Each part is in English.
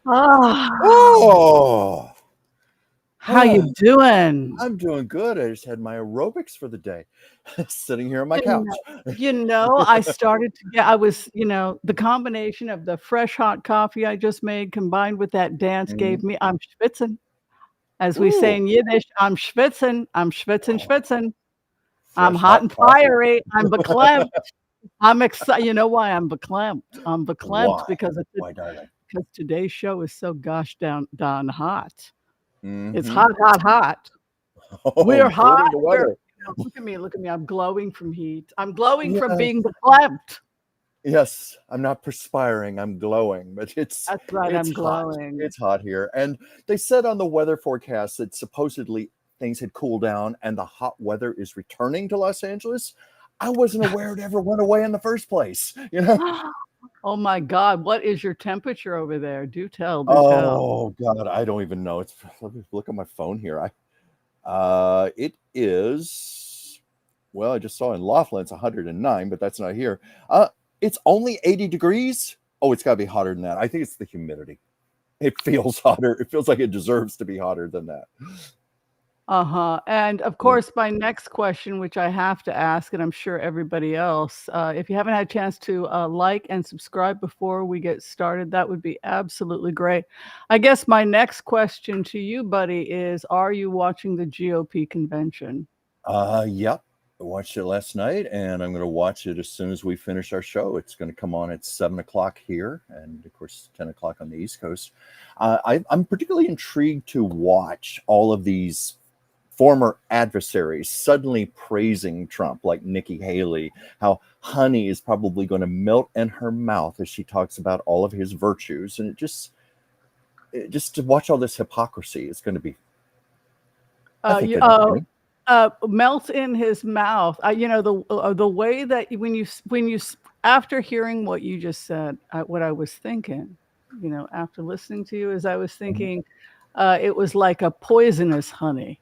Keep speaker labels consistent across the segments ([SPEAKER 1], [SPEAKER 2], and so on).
[SPEAKER 1] Ah,
[SPEAKER 2] Oh,
[SPEAKER 1] how you doing?
[SPEAKER 2] I'm doing good. I just had my aerobics for the day, sitting here on my
[SPEAKER 1] You
[SPEAKER 2] couch.
[SPEAKER 1] know, I started to get, I was, the combination of the fresh hot coffee I just made combined with that dance
[SPEAKER 2] Mhm.
[SPEAKER 1] gave me, I'm schwitzen. As we say
[SPEAKER 2] Ooh,
[SPEAKER 1] in Yiddish, I'm schwitzen,
[SPEAKER 2] oh,
[SPEAKER 1] schwitzen. I'm
[SPEAKER 2] fresh
[SPEAKER 1] hot
[SPEAKER 2] hot
[SPEAKER 1] and
[SPEAKER 2] coffee.
[SPEAKER 1] fiery. I'm verklempt. I'm excited. You know why I'm verklempt? I'm verklempt
[SPEAKER 2] Why? Why, darling?
[SPEAKER 1] because today's show is so gosh darn hot. It's
[SPEAKER 2] Hmm.
[SPEAKER 1] hot, hot, hot.
[SPEAKER 2] Oh,
[SPEAKER 1] We're hot.
[SPEAKER 2] including the weather.
[SPEAKER 1] Look at me, look at me. I'm glowing from heat. I'm glowing from
[SPEAKER 2] Yes,
[SPEAKER 1] being verklempt.
[SPEAKER 2] yes. I'm not perspiring. I'm glowing, but it's
[SPEAKER 1] That's right,
[SPEAKER 2] it's
[SPEAKER 1] I'm
[SPEAKER 2] hot.
[SPEAKER 1] glowing.
[SPEAKER 2] It's hot here, and they said on the weather forecast that supposedly things had cooled down and the hot weather is returning to Los Angeles. I wasn't aware it ever went away in the first place.
[SPEAKER 1] Oh my God, what is your temperature over there? Do tell, do tell.
[SPEAKER 2] Oh God, I don't even know. It's Let me look at my phone here. It is, well, I just saw in Laughlin it's 109, but that's not here. It's only 80 degrees. Oh, it's got to be hotter than that. I think it's the humidity. It feels hotter. It feels like it deserves to be hotter than that.
[SPEAKER 1] Uh-huh. And of
[SPEAKER 2] Yeah.
[SPEAKER 1] course, my next question, which I have to ask, and I'm sure everybody else, if you haven't had a chance to like and subscribe before we get started, that would be absolutely great. I guess my next question to you, buddy, is are you watching the GOP convention?
[SPEAKER 2] Yep. I watched it last night, and I'm going to watch it as soon as we finish our show. It's going to come on at 7 o'clock here, and of course 10 o'clock on the East Coast. I'm particularly intrigued to watch all of these former adversaries suddenly praising Trump, like Nikki Haley. How honey is probably going to melt in her mouth as she talks about all of his virtues, and just to watch all this hypocrisy is going to be, I
[SPEAKER 1] Uh,
[SPEAKER 2] think,
[SPEAKER 1] you, uh,
[SPEAKER 2] entertaining.
[SPEAKER 1] Melt in his mouth. The way that after hearing what you just said, what I was thinking, after listening to you, is I was
[SPEAKER 2] Mhm.
[SPEAKER 1] thinking, it was like a poisonous honey.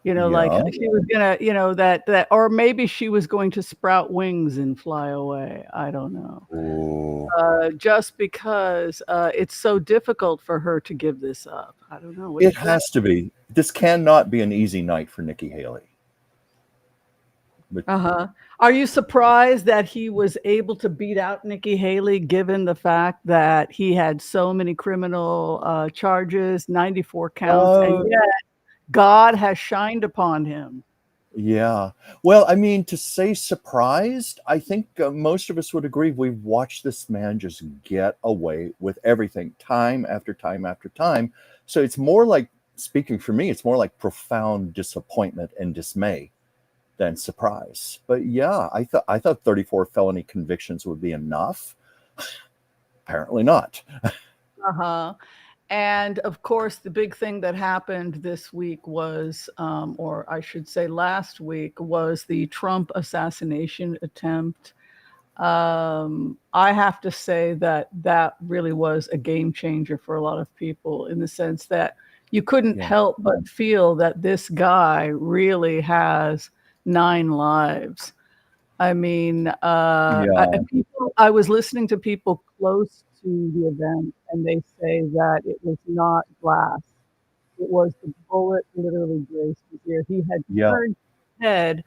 [SPEAKER 1] Like
[SPEAKER 2] Yeah.
[SPEAKER 1] she was gonna, or maybe she was going to sprout wings and fly away. I don't know.
[SPEAKER 2] Ooh.
[SPEAKER 1] Just because it's so difficult for her to give this up. I don't know. What do
[SPEAKER 2] It
[SPEAKER 1] you think?
[SPEAKER 2] has to be. This cannot be an easy night for Nikki Haley. But
[SPEAKER 1] Uh-huh. Are you surprised that he was able to beat out Nikki Haley, given the fact that he had so many criminal charges, 94 counts, and
[SPEAKER 2] uh,
[SPEAKER 1] yet God has shined upon him?
[SPEAKER 2] yeah. Well, I mean, to say surprised, I think most of us would agree. We've watched this man just get away with everything, time after time after time. So it's more like, speaking for me, it's more like profound disappointment and dismay than surprise. But yeah, I thought 34 felony convictions would be enough. Apparently not.
[SPEAKER 1] Uh-huh. And of course, the big thing that happened this week was, or I should say last week, was the Trump assassination attempt. I have to say that that really was a game changer for a lot of people in the sense that you couldn't
[SPEAKER 2] Yeah.
[SPEAKER 1] help but feel that this guy really has 9 lives. I mean,
[SPEAKER 2] Yeah.
[SPEAKER 1] I was listening to people close to the event, and they say that it was not glass. It was the bullet literally grazed his ear. He had
[SPEAKER 2] Yeah.
[SPEAKER 1] turned his head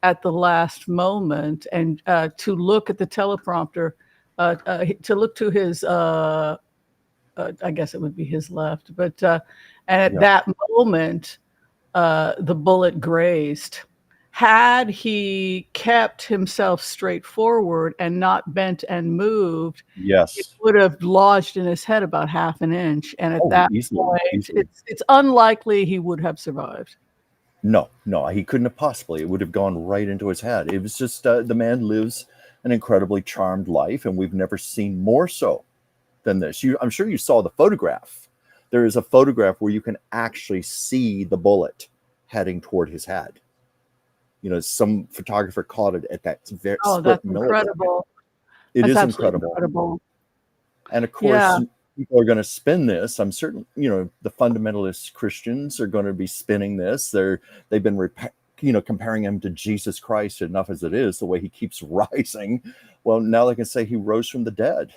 [SPEAKER 1] at the last moment, and to look at the teleprompter, to look to his, I guess it would be his left, but and at
[SPEAKER 2] Yeah.
[SPEAKER 1] that moment, the bullet grazed. Had he kept himself straightforward and not bent and moved, it
[SPEAKER 2] Yes.
[SPEAKER 1] would have lodged in his head about half an inch. And at
[SPEAKER 2] Oh,
[SPEAKER 1] that
[SPEAKER 2] easily,
[SPEAKER 1] point,
[SPEAKER 2] easily.
[SPEAKER 1] it's unlikely he would have survived.
[SPEAKER 2] No, no, he couldn't have possibly. It would have gone right into his head. It was just the man lives an incredibly charmed life, and we've never seen more so than this. I'm sure you saw the photograph. There is a photograph where you can actually see the bullet heading toward his head. Some photographer caught it at that very
[SPEAKER 1] Oh,
[SPEAKER 2] split
[SPEAKER 1] that's
[SPEAKER 2] millisecond.
[SPEAKER 1] incredible.
[SPEAKER 2] It
[SPEAKER 1] That's
[SPEAKER 2] is
[SPEAKER 1] absolutely
[SPEAKER 2] incredible.
[SPEAKER 1] incredible.
[SPEAKER 2] And of course,
[SPEAKER 1] Yeah.
[SPEAKER 2] people are going to spin this. I'm certain, the fundamentalist Christians are going to be spinning this. They've been, comparing him to Jesus Christ enough as it is, the way he keeps rising. Well, now they can say he rose from the dead,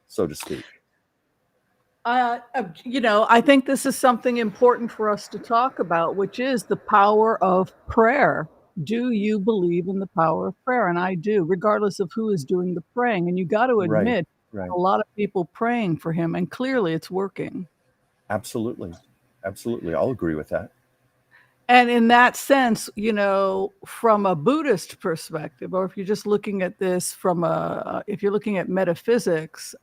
[SPEAKER 2] so to speak.
[SPEAKER 1] I think this is something important for us to talk about, which is the power of prayer. Do you believe in the power of prayer? And I do, regardless of who is doing the praying. And you got to
[SPEAKER 2] Right,
[SPEAKER 1] admit,
[SPEAKER 2] right.
[SPEAKER 1] a lot of people praying for him, and clearly it's working.
[SPEAKER 2] Absolutely. Absolutely. I'll agree with that.
[SPEAKER 1] And in that sense, from a Buddhist perspective, or if you're just looking at this if you're looking at metaphysics,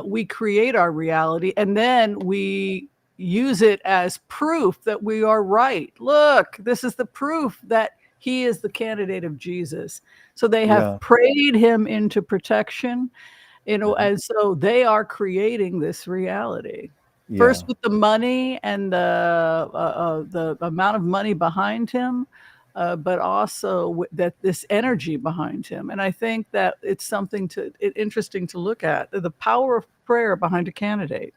[SPEAKER 1] we create our reality and then we use it as proof that we are right. Look, this is the proof that he is the candidate of Jesus. So they have
[SPEAKER 2] Yeah.
[SPEAKER 1] prayed him into protection,
[SPEAKER 2] Mhm.
[SPEAKER 1] and so they are creating this reality.
[SPEAKER 2] Yeah.
[SPEAKER 1] First with the money and the amount of money behind him, but also that this energy behind him. And I think that it's something interesting to look at, the power of prayer behind a candidate.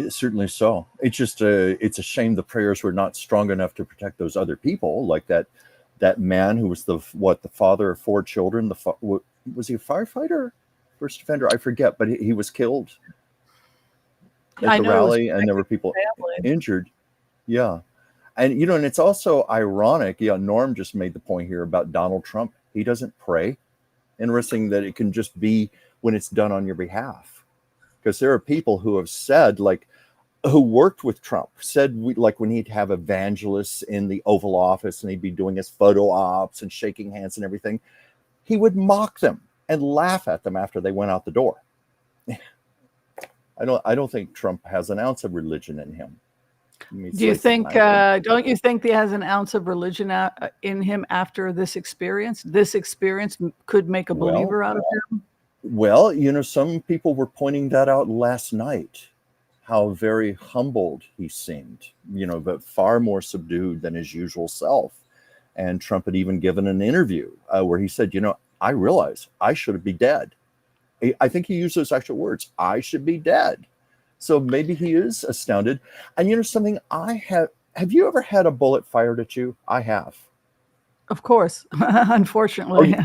[SPEAKER 2] Certainly so. It's just it's a shame the prayers were not strong enough to protect those other people, like that man who was the father of 4 children. Was he a firefighter, first offender? I forget, but he was killed at
[SPEAKER 1] I
[SPEAKER 2] the
[SPEAKER 1] know it was
[SPEAKER 2] rally, and there
[SPEAKER 1] protecting
[SPEAKER 2] were people
[SPEAKER 1] the family.
[SPEAKER 2] injured. Yeah, and and it's also ironic. Yeah, Norm just made the point here about Donald Trump. He doesn't pray. Interesting that it can just be when it's done on your behalf, because there are people who have said, like, who worked with Trump, said like when he'd have evangelists in the Oval Office and he'd be doing his photo ops and shaking hands and everything, he would mock them and laugh at them after they went out the door. I don't think Trump has an ounce of religion in him. He's
[SPEAKER 1] Do you
[SPEAKER 2] like the
[SPEAKER 1] think,
[SPEAKER 2] kind of,
[SPEAKER 1] don't you think he has an ounce of religion in him after this experience? This experience could make a
[SPEAKER 2] well,
[SPEAKER 1] believer out of him?
[SPEAKER 2] well, some people were pointing that out last night, how very humbled he seemed, but far more subdued than his usual self. And Trump had even given an interview where he said, I realize I should be dead. I think he used those actual words, I should be dead. So maybe he is astounded. And something, have you ever had a bullet fired at you? I have.
[SPEAKER 1] Of course,
[SPEAKER 2] Oh,
[SPEAKER 1] unfortunately.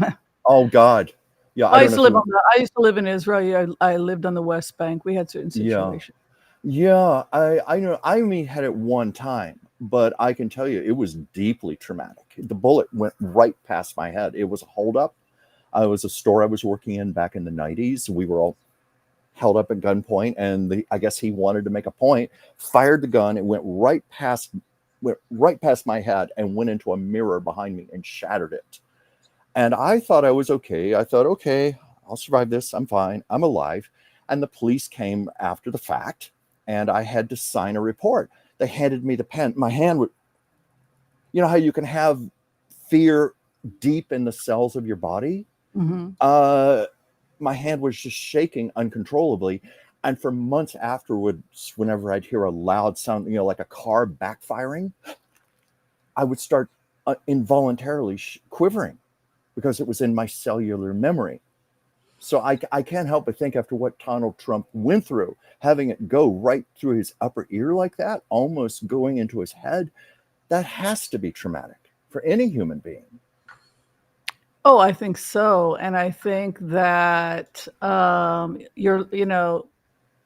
[SPEAKER 2] oh God. Yeah, I
[SPEAKER 1] I
[SPEAKER 2] don't know
[SPEAKER 1] used to
[SPEAKER 2] if
[SPEAKER 1] live
[SPEAKER 2] you,
[SPEAKER 1] I used to live in Israel. Yeah, I lived on the West Bank. We had certain
[SPEAKER 2] yeah.
[SPEAKER 1] situations.
[SPEAKER 2] Yeah, I know. I only had it one time, but I can tell you it was deeply traumatic. The bullet went right past my head. It was a holdup. It was a store I was working in back in the 90s. We were all held up at gunpoint, and I guess he wanted to make a point, fired the gun. It went right past my head and went into a mirror behind me and shattered it. And I thought I was okay. I thought, okay, I'll survive this. I'm fine. I'm alive. And the police came after the fact, and I had to sign a report. They handed me the pen. My hand would, how you can have fear deep in the cells of your body?
[SPEAKER 1] Mhm.
[SPEAKER 2] Uh, my hand was just shaking uncontrollably. And for months afterwards, whenever I'd hear a loud sound, like a car backfiring, I would start involuntarily quivering because it was in my cellular memory. So I can't help but think, after what Donald Trump went through, having it go right through his upper ear like that, almost going into his head, that has to be traumatic for any human being.
[SPEAKER 1] Oh, I think so, and I think that,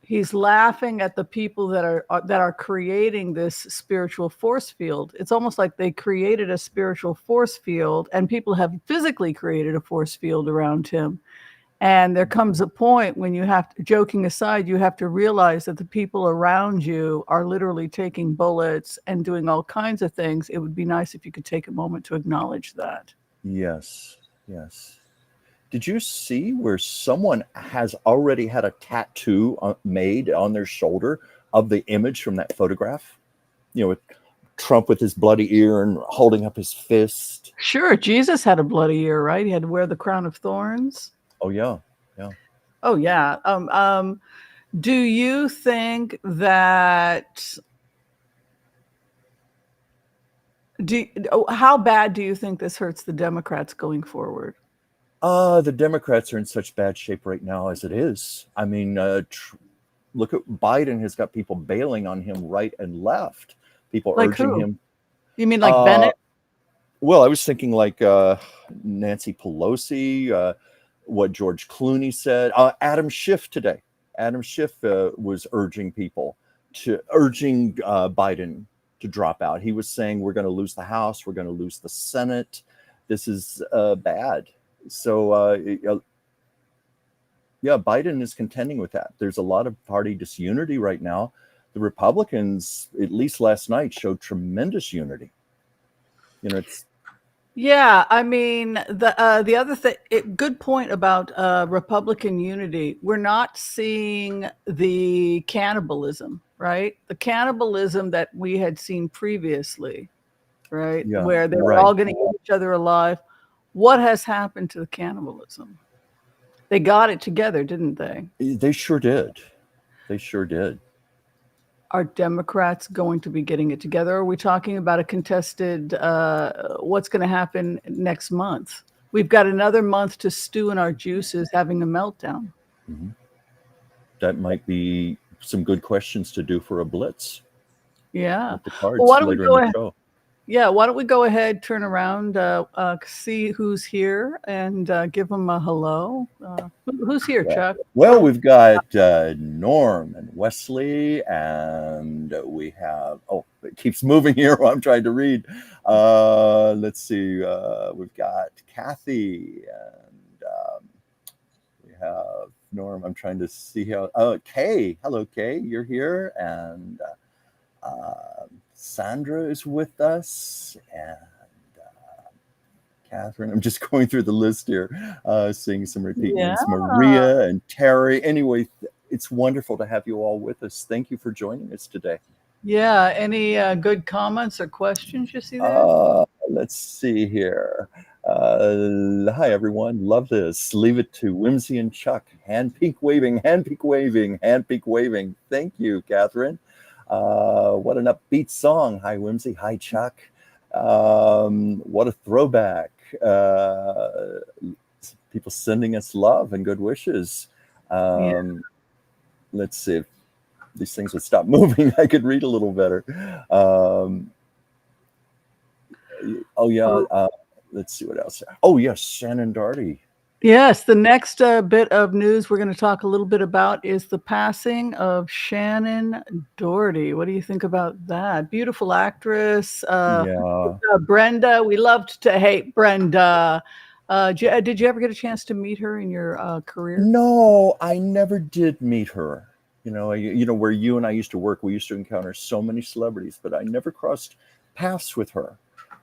[SPEAKER 1] he's laughing at the people that are creating this spiritual force field. It's almost like they created a spiritual force field, and people have physically created a force field around him. And there comes a point when you have to, joking aside, you have to realize that the people around you are literally taking bullets and doing all kinds of things. It would be nice if you could take a moment to acknowledge that.
[SPEAKER 2] Yes, yes. Did you see where someone has already had a tattoo made on their shoulder of the image from that photograph? With Trump with his bloody ear and holding up his fist.
[SPEAKER 1] Sure, Jesus had a bloody ear, right? He had to wear the crown of thorns.
[SPEAKER 2] Oh yeah, yeah.
[SPEAKER 1] Oh yeah. Do you think that how bad do you think this hurts the Democrats going forward?
[SPEAKER 2] The Democrats are in such bad shape right now as it is. I mean, look at Biden has got people bailing on him right and left. People
[SPEAKER 1] Like
[SPEAKER 2] urging
[SPEAKER 1] who?
[SPEAKER 2] him.
[SPEAKER 1] You mean like
[SPEAKER 2] Uh,
[SPEAKER 1] Bennett?
[SPEAKER 2] well, I was thinking like Nancy Pelosi, what George Clooney said, Adam Schiff today. Adam Schiff was urging Biden to drop out. He was saying, we're going to lose the House, we're going to lose the Senate. This is bad. So, yeah, Biden is contending with that. There's a lot of party disunity right now. The Republicans, at least last night, showed tremendous unity. It's
[SPEAKER 1] Yeah, I mean, the other thing, good point about Republican unity. We're not seeing the cannibalism, right? The cannibalism that we had seen previously, right?
[SPEAKER 2] yeah,
[SPEAKER 1] Where they were
[SPEAKER 2] right.
[SPEAKER 1] all going to eat each other alive. What has happened to the cannibalism? They got it together, didn't they?
[SPEAKER 2] They sure did. They sure did.
[SPEAKER 1] Are Democrats going to be getting it together? Are we talking about a contested, what's going to happen next month? We've got another month to stew in our juices, having a meltdown.
[SPEAKER 2] Mm-hmm. That might be some good questions to do for a blitz.
[SPEAKER 1] Yeah.
[SPEAKER 2] With the cards
[SPEAKER 1] Well, why don't we
[SPEAKER 2] later
[SPEAKER 1] go
[SPEAKER 2] in the
[SPEAKER 1] ahead?
[SPEAKER 2] show.
[SPEAKER 1] Yeah, why don't we go ahead, turn around, see who's here, and give them a hello. Who's here, Chuck?
[SPEAKER 2] Well, we've got Norm and Wesley, and we have, it keeps moving here while I'm trying to read. Let's see, we've got Kathy, and we have Norm. I'm trying to see how, Kay. Hello, Kay, you're here, and Sandra is with us, and Catherine. I'm just going through the list here, seeing some repeat names. Maria and Terry. Anyway, it's wonderful to have you all with us. Thank you for joining us today.
[SPEAKER 1] Yeah. Any good comments or questions you see there?
[SPEAKER 2] Let's see here. Hi, everyone. Love this. Leave it to Whimsy and Chuck. Hand peak waving, hand peak waving, hand peak waving. Thank you, Catherine. What an upbeat song. Hi, Whimsy. Hi, Chuck. What a throwback. People sending us love and good wishes. Let's see if these things would stop moving. I could read a little better. Let's see what else. Oh, yes, Shannen Doherty.
[SPEAKER 1] Yes, the next bit of news we're going to talk a little bit about is the passing of Shannen Doherty. What do you think about that? Beautiful actress. Brenda. We loved to hate Brenda. Did you ever get a chance to meet her in your career?
[SPEAKER 2] No, I never did meet her. Where you and I used to work, we used to encounter so many celebrities, but I never crossed paths with her.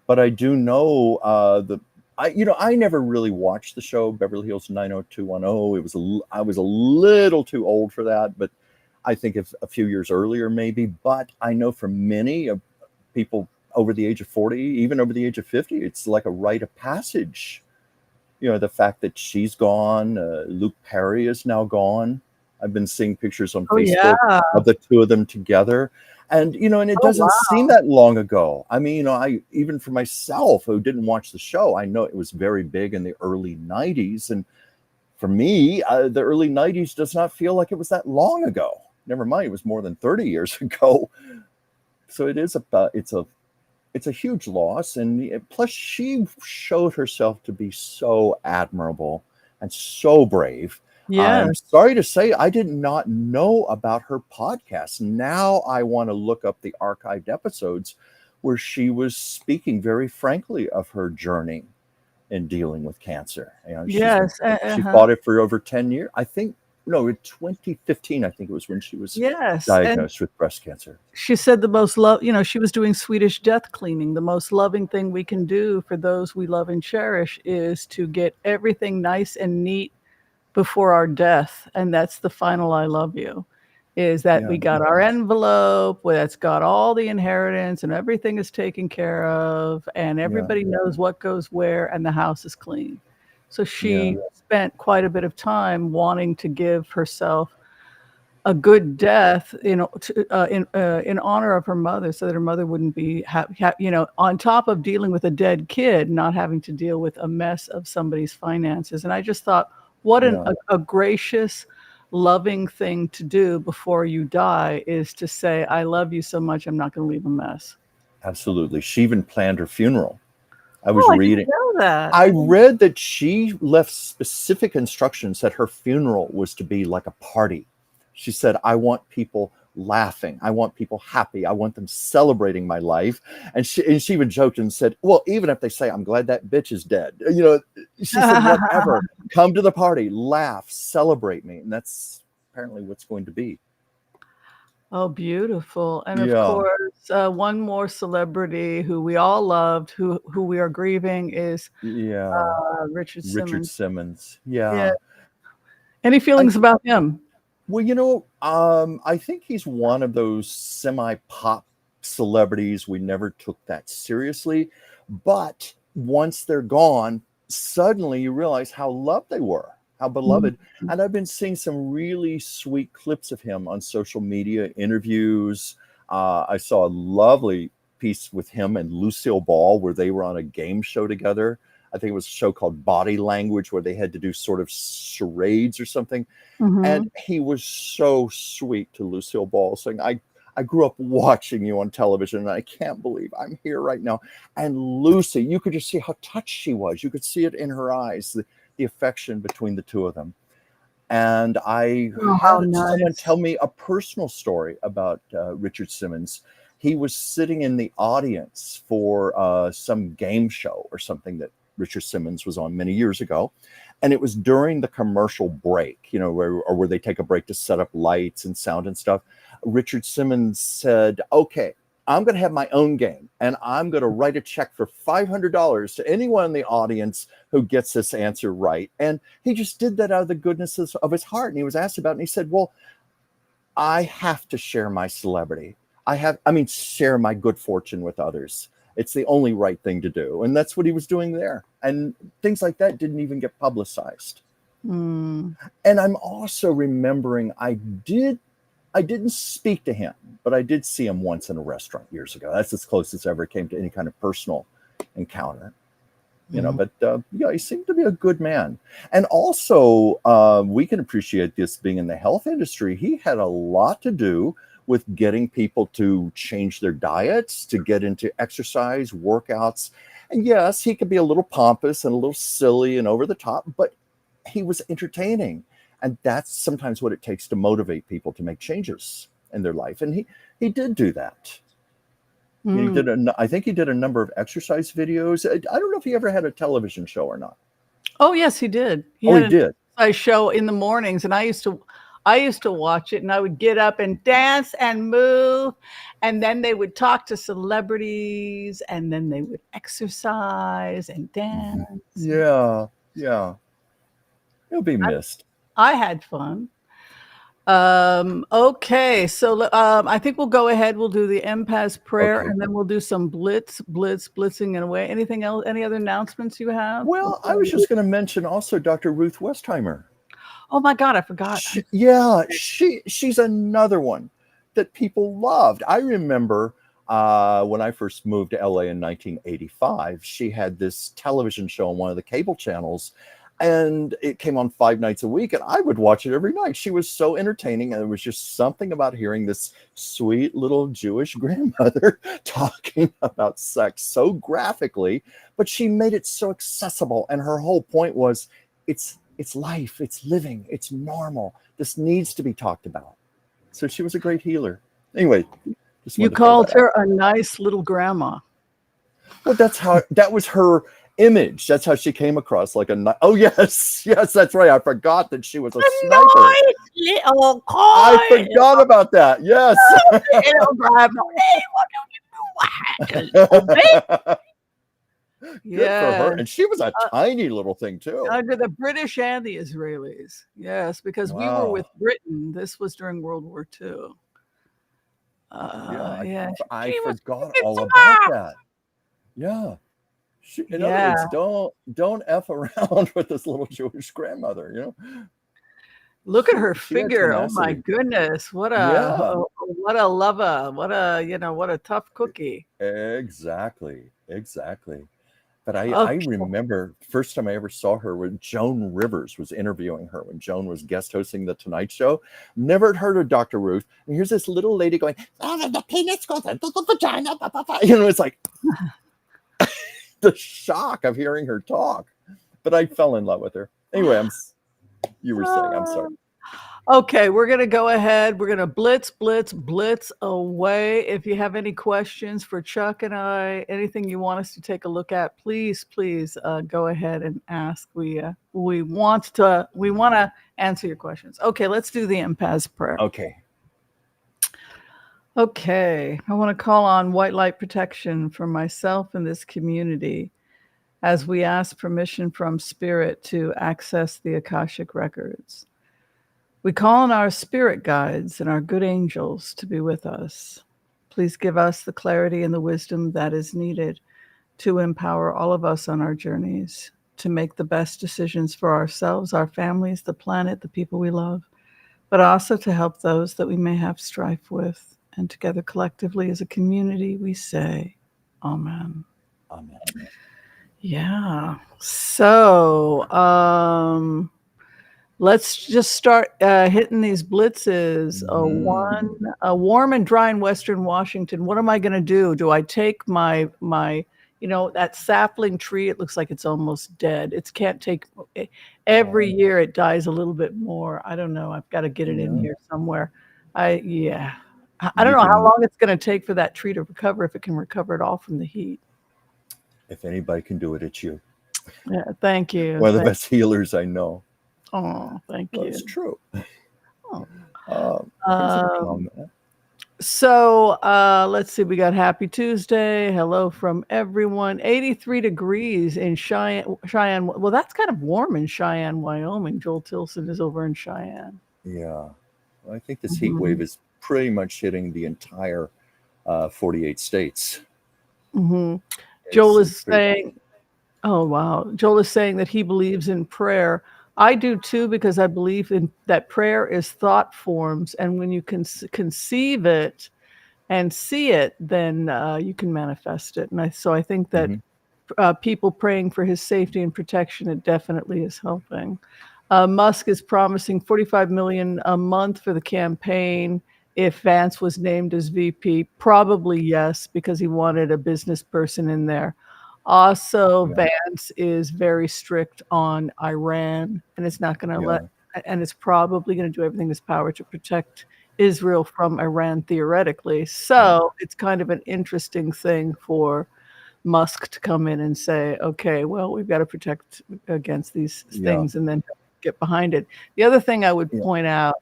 [SPEAKER 2] But I do know I never really watched the show Beverly Hills 90210. I was a little too old for that, but I think if a few years earlier maybe. But I know for many people over the age of 40, even over the age of 50, it's like a rite of passage. The fact that she's gone, Luke Perry is now gone. I've been seeing pictures on Facebook of the two of them together. And, and it doesn't seem that long ago. I mean, even for myself who didn't watch the show, I know it was very big in the early 90s. And for me, the early 90s does not feel like it was that long ago. Never mind, it was more than 30 years ago. So it's a huge loss. And plus, she showed herself to be so admirable and so brave.
[SPEAKER 1] Yeah.
[SPEAKER 2] I'm sorry to say I did not know about her podcast. Now I want to look up the archived episodes where she was speaking very frankly of her journey in dealing with cancer.
[SPEAKER 1] Yes.
[SPEAKER 2] She fought it for over 10 years. In 2015, I think it was when she was diagnosed with breast cancer.
[SPEAKER 1] She said she was doing Swedish death cleaning. The most loving thing we can do for those we love and cherish is to get everything nice and neat before our death. And that's the final I love you, is that we got our envelope that's got all the inheritance and everything is taken care of and everybody knows what goes where and the house is clean. So she spent quite a bit of time wanting to give herself a good death, in honor of her mother, so that her mother wouldn't be, on top of dealing with a dead kid, not having to deal with a mess of somebody's finances. And I just thought, what a gracious, loving thing to do before you die is to say, I love you so much, I'm not going to leave a mess.
[SPEAKER 2] Absolutely. She even planned her funeral. I was reading.
[SPEAKER 1] I didn't know that.
[SPEAKER 2] I read that she left specific instructions that her funeral was to be like a party She said, I want people laughing. I want people happy. I want them celebrating my life. And she even joked and said, well, even if they say, I'm glad that bitch is dead, she said, whatever, come to the party, laugh, celebrate me. And that's apparently what's going to be.
[SPEAKER 1] Oh, beautiful. And of
[SPEAKER 2] Yeah.
[SPEAKER 1] course, one more celebrity who we all loved, who we are grieving, is Richard
[SPEAKER 2] Richard
[SPEAKER 1] Simmons.
[SPEAKER 2] Simmons.
[SPEAKER 1] Yeah.
[SPEAKER 2] Yeah.
[SPEAKER 1] Any feelings about him?
[SPEAKER 2] Well, I think he's one of those semi-pop celebrities. We never took that seriously. But once they're gone, suddenly you realize how loved they were, how beloved.
[SPEAKER 1] Mm-hmm.
[SPEAKER 2] And I've been seeing some really sweet clips of him on social media, interviews. I saw a lovely piece with him and Lucille Ball where they were on a game show together. I think it was a show called Body Language where they had to do sort of charades or something.
[SPEAKER 1] Mm-hmm.
[SPEAKER 2] And he was so sweet to Lucille Ball, saying, I grew up watching you on television and I can't believe I'm here right now. And Lucy, you could just see how touched she was. You could see it in her eyes, the affection between the two of them. And I had someone tell me a personal story about Richard Simmons. He was sitting in the audience for some game show or something that Richard Simmons was on many years ago. And it was during the commercial break, where they take a break to set up lights and sound and stuff. Richard Simmons said, okay, I'm going to have my own game and I'm going to write a check for $500 to anyone in the audience who gets this answer right. And he just did that out of the goodness of his heart. And he was asked about it and he said, well, I have to share my celebrity. Share my good fortune with others. It's the only right thing to do. And that's what he was doing there. And things like that didn't even get publicized. And I'm also remembering I didn't speak to him, but I did see him once in a restaurant years ago. That's as close as ever came to any kind of personal encounter. But he seemed to be a good man. And also, we can appreciate this being in the health industry. He had a lot to do with getting people to change their diets, to get into exercise, workouts. And yes, he could be a little pompous and a little silly and over the top, but he was entertaining. And that's sometimes what it takes to motivate people to make changes in their life. And he did do that. I think he did a number of exercise videos. I don't know if he ever had a television show or not.
[SPEAKER 1] Oh, yes, he did.
[SPEAKER 2] He did.
[SPEAKER 1] A show in the mornings, and I used to watch it, and I would get up and dance and move, and then they would talk to celebrities, and then they would exercise and dance.
[SPEAKER 2] Yeah. He'll be missed.
[SPEAKER 1] I had fun. Okay, so I think we'll go ahead. We'll do the impaz prayer, and then we'll do some blitzing in a way. Anything else? Any other announcements you have?
[SPEAKER 2] Well, I was just going to mention also Dr. Ruth Westheimer.
[SPEAKER 1] Oh my God, I forgot.
[SPEAKER 2] She's another one that people loved. I remember when I first moved to LA in 1985, she had this television show on one of the cable channels, and it came on 5 nights a week, and I would watch it every night. She was so entertaining, and there was just something about hearing this sweet little Jewish grandmother talking about sex so graphically, but she made it so accessible, and her whole point was, it's life, it's living, it's normal. This needs to be talked about. So she was a great healer. Anyway,
[SPEAKER 1] you called her a nice little grandma.
[SPEAKER 2] Well, that was her image. That's how she came across, like oh yes, that's right. I forgot that she was a sniper.
[SPEAKER 1] Nice little coin.
[SPEAKER 2] I forgot about that. Yes.
[SPEAKER 1] Little grandma. Hey, what do you do?
[SPEAKER 2] Good for her. And she was a tiny little thing too.
[SPEAKER 1] Under the British and the Israelis. Yes, because we were with Britain. This was during World War II.
[SPEAKER 2] I forgot all about that. Yeah. In other words, don't F around with this little Jewish grandmother,
[SPEAKER 1] Look at her figure. Oh my goodness. What a lover. What a tough cookie.
[SPEAKER 2] Exactly. But I remember first time I ever saw her when Joan Rivers was interviewing her, when Joan was guest hosting The Tonight Show. Never had heard of Dr. Ruth. And here's this little lady going, the penis goes into the vagina. It's like the shock of hearing her talk. But I fell in love with her. Anyway, you were saying, I'm sorry.
[SPEAKER 1] Okay, we're going to go ahead. We're going to blitz away. If you have any questions for Chuck and I, anything you want us to take a look at, please go ahead and ask. We want to answer your questions. Okay, let's do the impaz prayer.
[SPEAKER 2] Okay.
[SPEAKER 1] Okay, I want to call on white light protection for myself and this community as we ask permission from Spirit to access the Akashic records. We call on our spirit guides and our good angels to be with us. Please give us the clarity and the wisdom that is needed to empower all of us on our journeys, to make the best decisions for ourselves, our families, the planet, the people we love, but also to help those that we may have strife with. And together collectively as a community, we say, Amen.
[SPEAKER 2] Amen.
[SPEAKER 1] Yeah. So, let's just start hitting these blitzes. A warm and dry in Western Washington. What am I going to do? Do I take my that sapling tree? It looks like it's almost dead. It can't take. Every year it dies a little bit more. I don't know. I've got to get it in here somewhere. I don't know how long it's going to take for that tree to recover, if it can recover at all from the heat.
[SPEAKER 2] If anybody can do it, it's you.
[SPEAKER 1] Yeah, thank you.
[SPEAKER 2] One of the best healers I know.
[SPEAKER 1] Oh, thank you.
[SPEAKER 2] It's true.
[SPEAKER 1] So let's see. We got Happy Tuesday. Hello from everyone. 83 degrees in Cheyenne. Well, that's kind of warm in Cheyenne, Wyoming. Joel Tilson is over in Cheyenne.
[SPEAKER 2] Yeah. Well, I think this heat wave is pretty much hitting the entire 48 states.
[SPEAKER 1] Mm-hmm. Joel is saying, oh, wow. Joel is saying that he believes in prayer. I do too, because I believe in that prayer is thought forms. And when you can conceive it and see it, then you can manifest it. And so I think that people praying for his safety and protection, it definitely is helping. Musk is promising $45 million a month for the campaign. If Vance was named as VP, probably yes, because he wanted a business person in there. Also, Vance is very strict on Iran, and it's not going to and it's probably going to do everything in its power to protect Israel from Iran theoretically. So it's kind of an interesting thing for Musk to come in and say, okay, well, we've got to protect against these things and then get behind it. The other thing I would point out,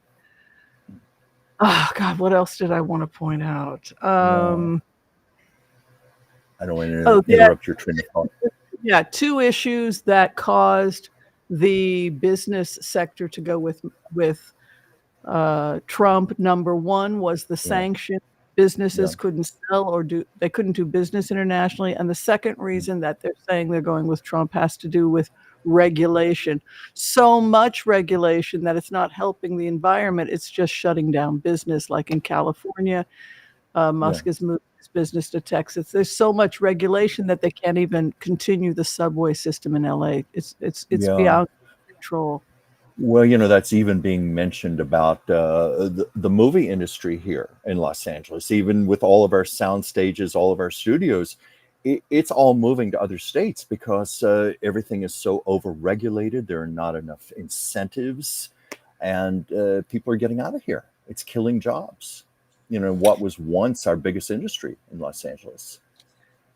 [SPEAKER 1] oh God, what else did I want to point out?
[SPEAKER 2] I don't want to interrupt your train of thought.
[SPEAKER 1] Yeah, two issues that caused the business sector to go with Trump. Number one was the sanction. Businesses couldn't sell or couldn't do business internationally. And the second reason that they're saying they're going with Trump has to do with regulation. So much regulation that it's not helping the environment. It's just shutting down business. Like in California, Musk has moved his business to Texas. There's so much regulation that they can't even continue the subway system in LA. It's beyond control.
[SPEAKER 2] Well, that's even being mentioned about the movie industry here in Los Angeles. Even with all of our sound stages, all of our studios, it's all moving to other states because everything is so overregulated. There are not enough incentives, and people are getting out of here. It's killing jobs. What was once our biggest industry in Los Angeles.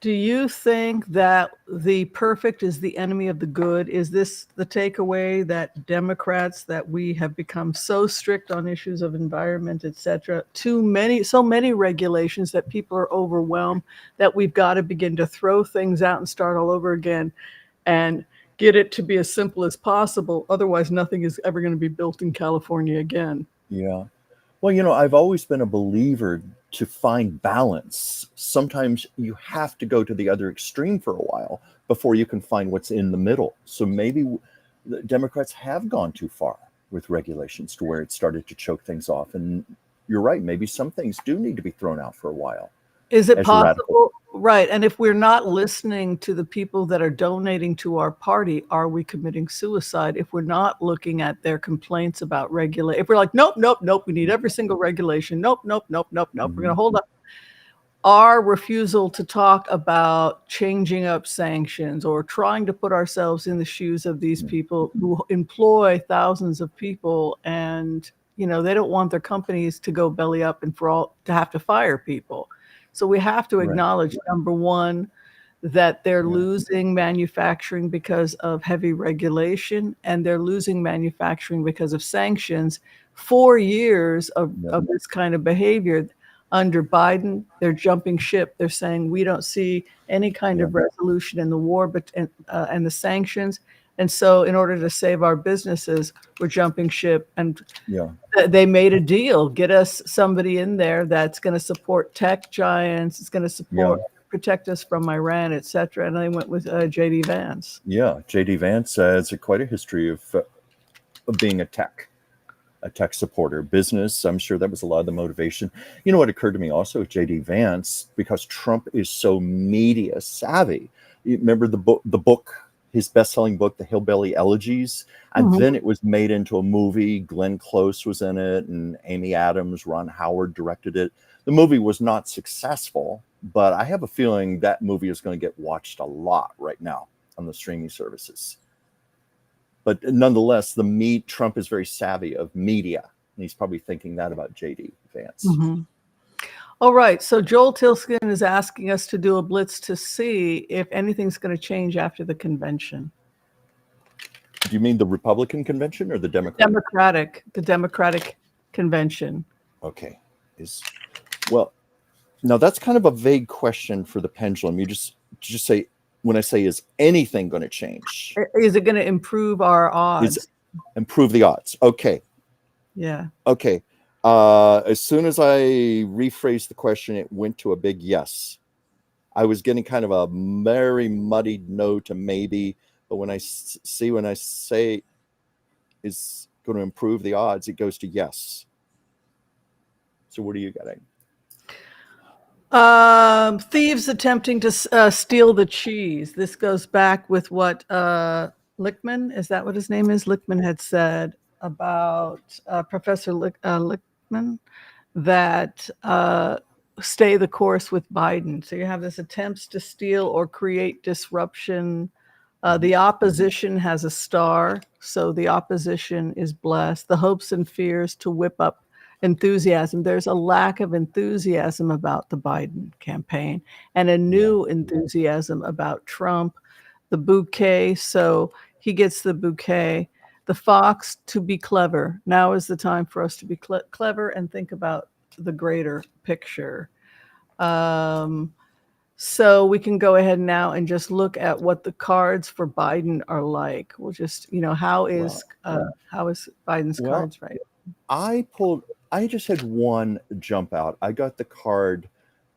[SPEAKER 1] Do you think that the perfect is the enemy of the good? Is this the takeaway that Democrats, that we have become so strict on issues of environment, et cetera, so many regulations that people are overwhelmed, that we've got to begin to throw things out and start all over again and get it to be as simple as possible? Otherwise, nothing is ever going to be built in California again.
[SPEAKER 2] Yeah. Well, I've always been a believer to find balance. Sometimes you have to go to the other extreme for a while before you can find what's in the middle. So maybe the Democrats have gone too far with regulations to where it started to choke things off. And you're right, maybe some things do need to be thrown out for a while.
[SPEAKER 1] Is it possible? Right. And if we're not listening to the people that are donating to our party, are we committing suicide? If we're not looking at their complaints about regulation, if we're like, nope, we need every single regulation. Nope. We're going to hold up. Our refusal to talk about changing up sanctions or trying to put ourselves in the shoes of these people who employ thousands of people and they don't want their companies to go belly up and for all to have to fire people. So we have to
[SPEAKER 2] Right.
[SPEAKER 1] acknowledge, number one, that they're
[SPEAKER 2] Yeah.
[SPEAKER 1] losing manufacturing because of heavy regulation, and they're losing manufacturing because of sanctions. 4 years of this kind of behavior under Biden, they're jumping ship. They're saying we don't see any kind of resolution in the war, but and the sanctions. And so in order to save our businesses, we're jumping ship. And they made a deal. Get us somebody in there that's going to support tech giants. It's going to support protect us from Iran, et cetera. And they went with J.D. Vance.
[SPEAKER 2] Yeah, J.D. Vance has quite a history of being a tech supporter. Business, I'm sure that was a lot of the motivation. You know what occurred to me also with J.D. Vance, because Trump is so media savvy. You remember the book, his best-selling book, The Hillbilly Elegies, and then it was made into a movie. Glenn Close was in it, and Amy Adams, Ron Howard directed it. The movie was not successful, but I have a feeling that movie is going to get watched a lot right now on the streaming services. But nonetheless, Trump is very savvy of media, and he's probably thinking that about J.D. Vance.
[SPEAKER 1] All right, so Joel Tilskin is asking us to do a blitz to see if anything's going to change after the convention.
[SPEAKER 2] Do you mean the Republican convention or the Democratic?
[SPEAKER 1] The Democratic convention.
[SPEAKER 2] Okay. Well, now that's kind of a vague question for the pendulum. You just say, when I say, is anything going to change?
[SPEAKER 1] Is it going to improve our odds?
[SPEAKER 2] Improve the odds. Okay.
[SPEAKER 1] Yeah.
[SPEAKER 2] Okay. As soon as I rephrased the question, it went to a big yes. I was getting kind of a very muddied no to maybe, but when I say is going to improve the odds, it goes to yes. So what are you getting?
[SPEAKER 1] Thieves attempting to steal the cheese. This goes back with what Lichtman, is that what his name is? Lichtman had said about Professor Lichtman, that stay the course with Biden. So you have this attempts to steal or create disruption. The opposition has a star, so the opposition is blessed. The hopes and fears to whip up enthusiasm. There's a lack of enthusiasm about the Biden campaign and a new enthusiasm about Trump. The bouquet, so he gets the bouquet. The fox, to be clever. Now is the time for us to be clever and think about the greater picture. So we can go ahead now and just look at what the cards for Biden are like. We'll just, how is Biden's cards right?
[SPEAKER 2] I just had one jump out. I got the card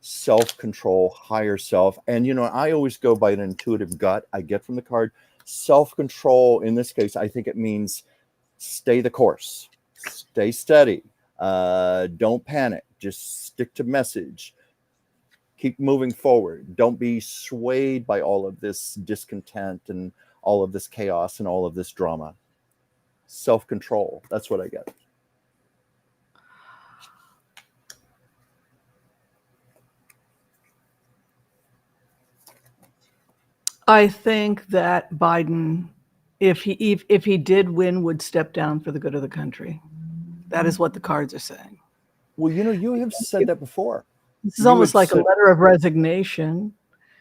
[SPEAKER 2] self-control, higher self. And, I always go by an intuitive gut I get from the card. Self-control, in this case, I think it means stay the course, stay steady, don't panic, just stick to message, keep moving forward. Don't be swayed by all of this discontent and all of this chaos and all of this drama. Self-control, that's what I get.
[SPEAKER 1] I think that Biden, if he did win, would step down for the good of the country. That is what the cards are saying.
[SPEAKER 2] Well, you have said that before.
[SPEAKER 1] This is almost like a letter of resignation.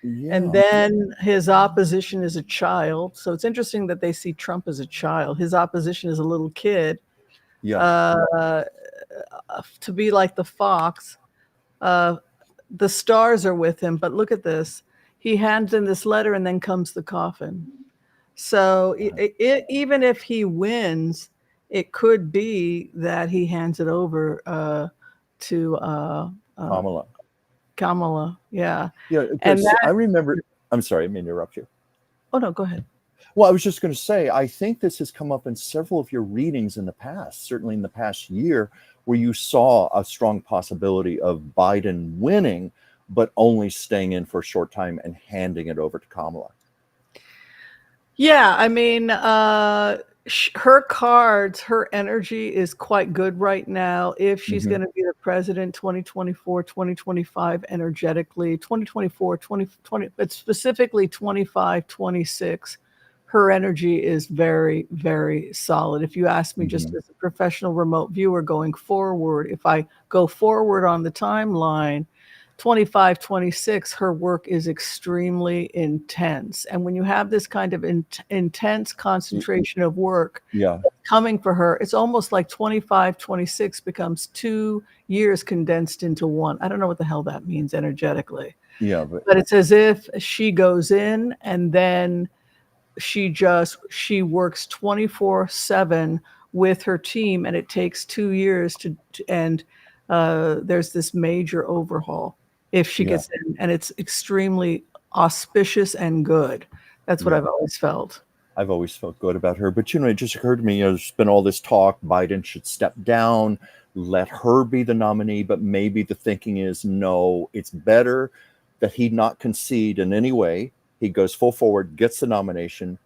[SPEAKER 2] Yeah.
[SPEAKER 1] And then his opposition is a child. So it's interesting that they see Trump as a child. His opposition is a little kid.
[SPEAKER 2] Yeah.
[SPEAKER 1] To be like the fox. The stars are with him. But look at this. He hands in this letter and then comes the coffin. So even if he wins, it could be that he hands it over to Kamala. Yeah.
[SPEAKER 2] Yeah. And I remember. I'm sorry, I may interrupt you.
[SPEAKER 1] Oh, no, go ahead.
[SPEAKER 2] Well, I was just going to say, I think this has come up in several of your readings in the past, certainly in the past year, where you saw a strong possibility of Biden winning, but only staying in for a short time and handing it over to Kamala.
[SPEAKER 1] Yeah, I mean, her cards, her energy is quite good right now. If she's going to be the president 2024, 2025, energetically, 2024, 2020, but specifically 25, 26, her energy is very, very solid. If you ask me, just
[SPEAKER 2] Mhm.
[SPEAKER 1] as a professional remote viewer going forward, if I go forward on the timeline, 25, 26, her work is extremely intense. And when you have this kind of intense concentration of work
[SPEAKER 2] Yeah,
[SPEAKER 1] coming for her, it's almost like 25, 26 becomes 2 years condensed into one. I don't know what the hell that means energetically,
[SPEAKER 2] yeah, but
[SPEAKER 1] but it's as if she goes in and then she works 24/7 with her team, and it takes 2 years and there's this major overhaul if she
[SPEAKER 2] yeah,
[SPEAKER 1] gets in, and it's extremely auspicious and good. That's what
[SPEAKER 2] yeah.
[SPEAKER 1] I've always felt.
[SPEAKER 2] I've always felt good about her. But, it just occurred to me, there's been all this talk, Biden should step down, let her be the nominee. But maybe the thinking is, no, it's better that he not concede in any way. He goes full forward, gets the nomination,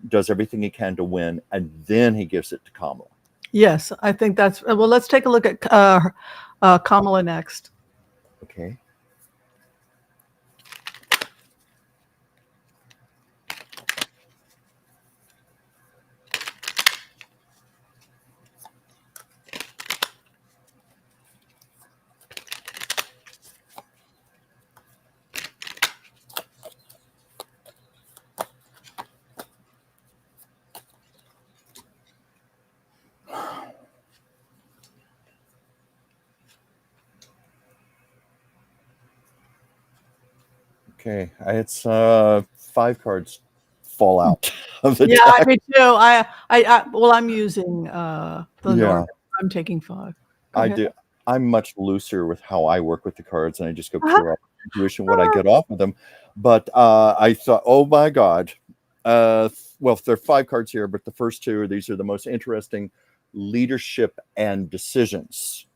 [SPEAKER 2] does everything he can to win, and then he gives it to Kamala.
[SPEAKER 1] Yes, I think that's well. Let's take a look at Kamala next.
[SPEAKER 2] Okay. Okay. It's 5 cards fall out of the
[SPEAKER 1] Yeah,
[SPEAKER 2] deck.
[SPEAKER 1] me too. Well, I'm using the
[SPEAKER 2] Yeah,
[SPEAKER 1] normal. I'm taking 5. Go
[SPEAKER 2] I
[SPEAKER 1] ahead.
[SPEAKER 2] do. I'm much looser with how I work with the cards, and I just go
[SPEAKER 1] Uh-huh.
[SPEAKER 2] pure intuition what I get off of them. But I thought, oh my God. Well, there are 5 cards here, but the first 2, these are the most interesting: leadership and decisions.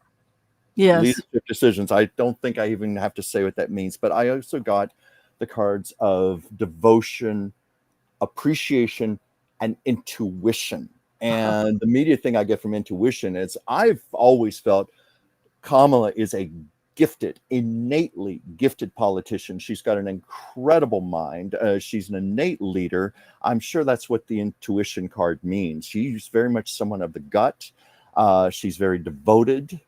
[SPEAKER 1] Yes.
[SPEAKER 2] Leadership decisions. I don't think I even have to say what that means, but I also got the cards of devotion, appreciation, and intuition. And the immediate thing I get from intuition is I've always felt Kamala is a gifted, innately gifted politician. She's got an incredible mind. She's an innate leader. I'm sure that's what the intuition card means. She's very much someone of the gut. She's very devoted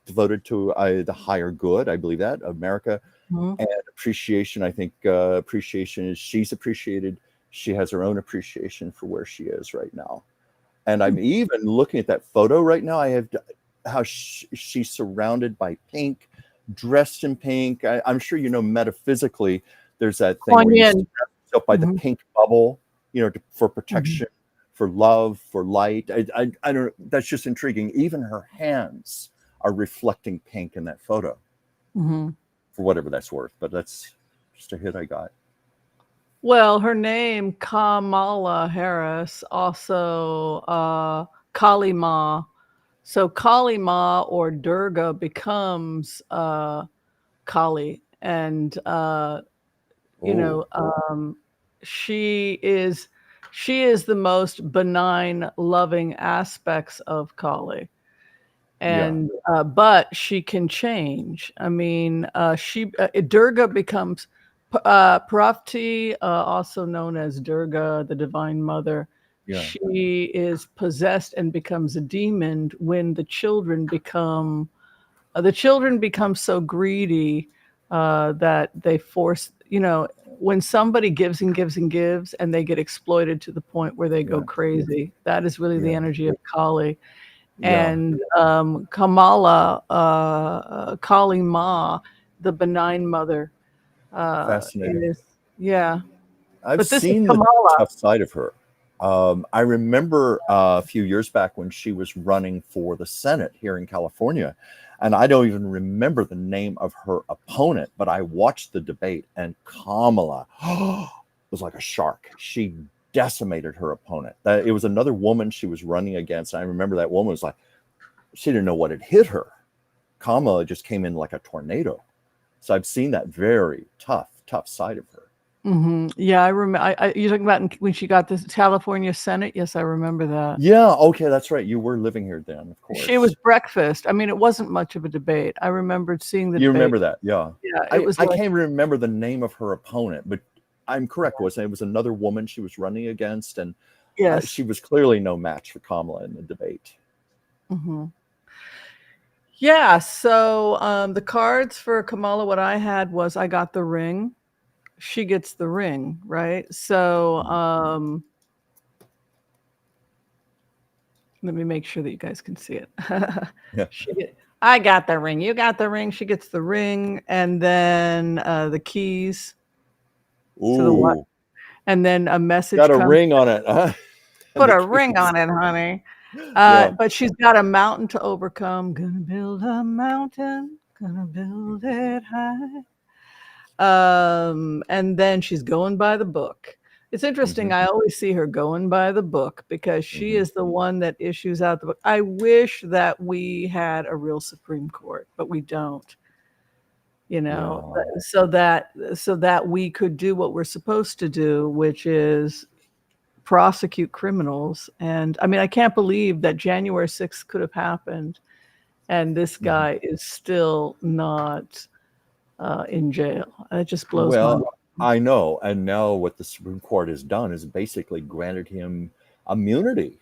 [SPEAKER 2] to the higher good. I believe that America.
[SPEAKER 1] Mhm.
[SPEAKER 2] And appreciation. I think appreciation is she's appreciated. She has her own appreciation for where she is right now. And I'm even looking at that photo right now. I have how she's surrounded by pink, dressed in pink. I'm sure metaphysically, there's that thing where you
[SPEAKER 1] Kuan
[SPEAKER 2] surround yourself by the
[SPEAKER 1] Mhm.
[SPEAKER 2] pink bubble, for
[SPEAKER 1] Mhm.
[SPEAKER 2] protection, for love, for light. I don't. That's just intriguing. Even her hands are reflecting pink in that photo,
[SPEAKER 1] Mhm.
[SPEAKER 2] for whatever that's worth. But that's just a hit I got.
[SPEAKER 1] Well, her name, Kamala Harris, also Kali Ma. So Kali Ma or Durga becomes Kali, and you
[SPEAKER 2] Oh,
[SPEAKER 1] know, she is she is the most benign, loving aspects of Kali.
[SPEAKER 2] yeah,
[SPEAKER 1] And but she can change. I mean, Durga becomes Pravti, also known as Durga, the Divine Mother.
[SPEAKER 2] yeah,
[SPEAKER 1] She is possessed and becomes a demon when the children become so greedy that they force. When somebody gives and gives and gives, and they get exploited to the point where they go
[SPEAKER 2] yeah,
[SPEAKER 1] crazy. That is really the
[SPEAKER 2] yeah,
[SPEAKER 1] energy of Kali.
[SPEAKER 2] yeah.
[SPEAKER 1] And Kamala, Kali Ma, the benign mother,
[SPEAKER 2] Fascinating.
[SPEAKER 1] is yeah.
[SPEAKER 2] I've
[SPEAKER 1] But this is
[SPEAKER 2] seen the
[SPEAKER 1] Kamala.
[SPEAKER 2] tough side of her. I remember a few years back when she was running for the Senate here in California, and I don't even remember the name of her opponent, but I watched the debate, and Kamala was like a shark. She decimated her opponent. It was another woman she was running against. And I remember that woman was like, she didn't know what had hit her. Kamala just came in like a tornado. So I've seen that very tough side of her.
[SPEAKER 1] Yeah, I remember. You're talking about when she got this California Senate? Yes, I remember that.
[SPEAKER 2] Yeah, okay, that's right. You were living here then, of
[SPEAKER 1] She was
[SPEAKER 2] course.
[SPEAKER 1] breakfast. I mean, it wasn't much of a debate. I remembered seeing the
[SPEAKER 2] You
[SPEAKER 1] debate.
[SPEAKER 2] remember that, yeah.
[SPEAKER 1] Yeah, it
[SPEAKER 2] I,
[SPEAKER 1] was
[SPEAKER 2] I
[SPEAKER 1] like
[SPEAKER 2] can't remember the name of her opponent, but I'm correct, wasn't it? It was another woman she was running against, and
[SPEAKER 1] Yes.
[SPEAKER 2] she was clearly no match for Kamala in the debate.
[SPEAKER 1] Mm-hmm. Yeah. So the cards for Kamala, what I had was I got the ring. She gets the ring, right? So let me make sure that you guys can see it.
[SPEAKER 2] Yeah.
[SPEAKER 1] I got the ring. You got the ring. She gets the ring, and then the keys to the what?
[SPEAKER 2] Ooh,
[SPEAKER 1] And then a message
[SPEAKER 2] got a
[SPEAKER 1] comes.
[SPEAKER 2] ring on it. Huh? And
[SPEAKER 1] Put
[SPEAKER 2] the
[SPEAKER 1] a ring
[SPEAKER 2] keys.
[SPEAKER 1] on it, honey.
[SPEAKER 2] Yeah.
[SPEAKER 1] But she's got a mountain to overcome. Gonna build a mountain. Gonna build it high. And then she's going by the book. It's interesting.
[SPEAKER 2] Mm-hmm.
[SPEAKER 1] I always see her going by the book because she
[SPEAKER 2] Mm-hmm.
[SPEAKER 1] is the one that issues out the book. I wish that we had a real Supreme Court, but we don't.
[SPEAKER 2] Yeah.
[SPEAKER 1] So that we could do what we're supposed to do, which is prosecute criminals. And I mean, I can't believe that January 6th could have happened and this guy is still not in jail. It just blows my mind.
[SPEAKER 2] Well, I know. And now what the Supreme Court has done is basically granted him immunity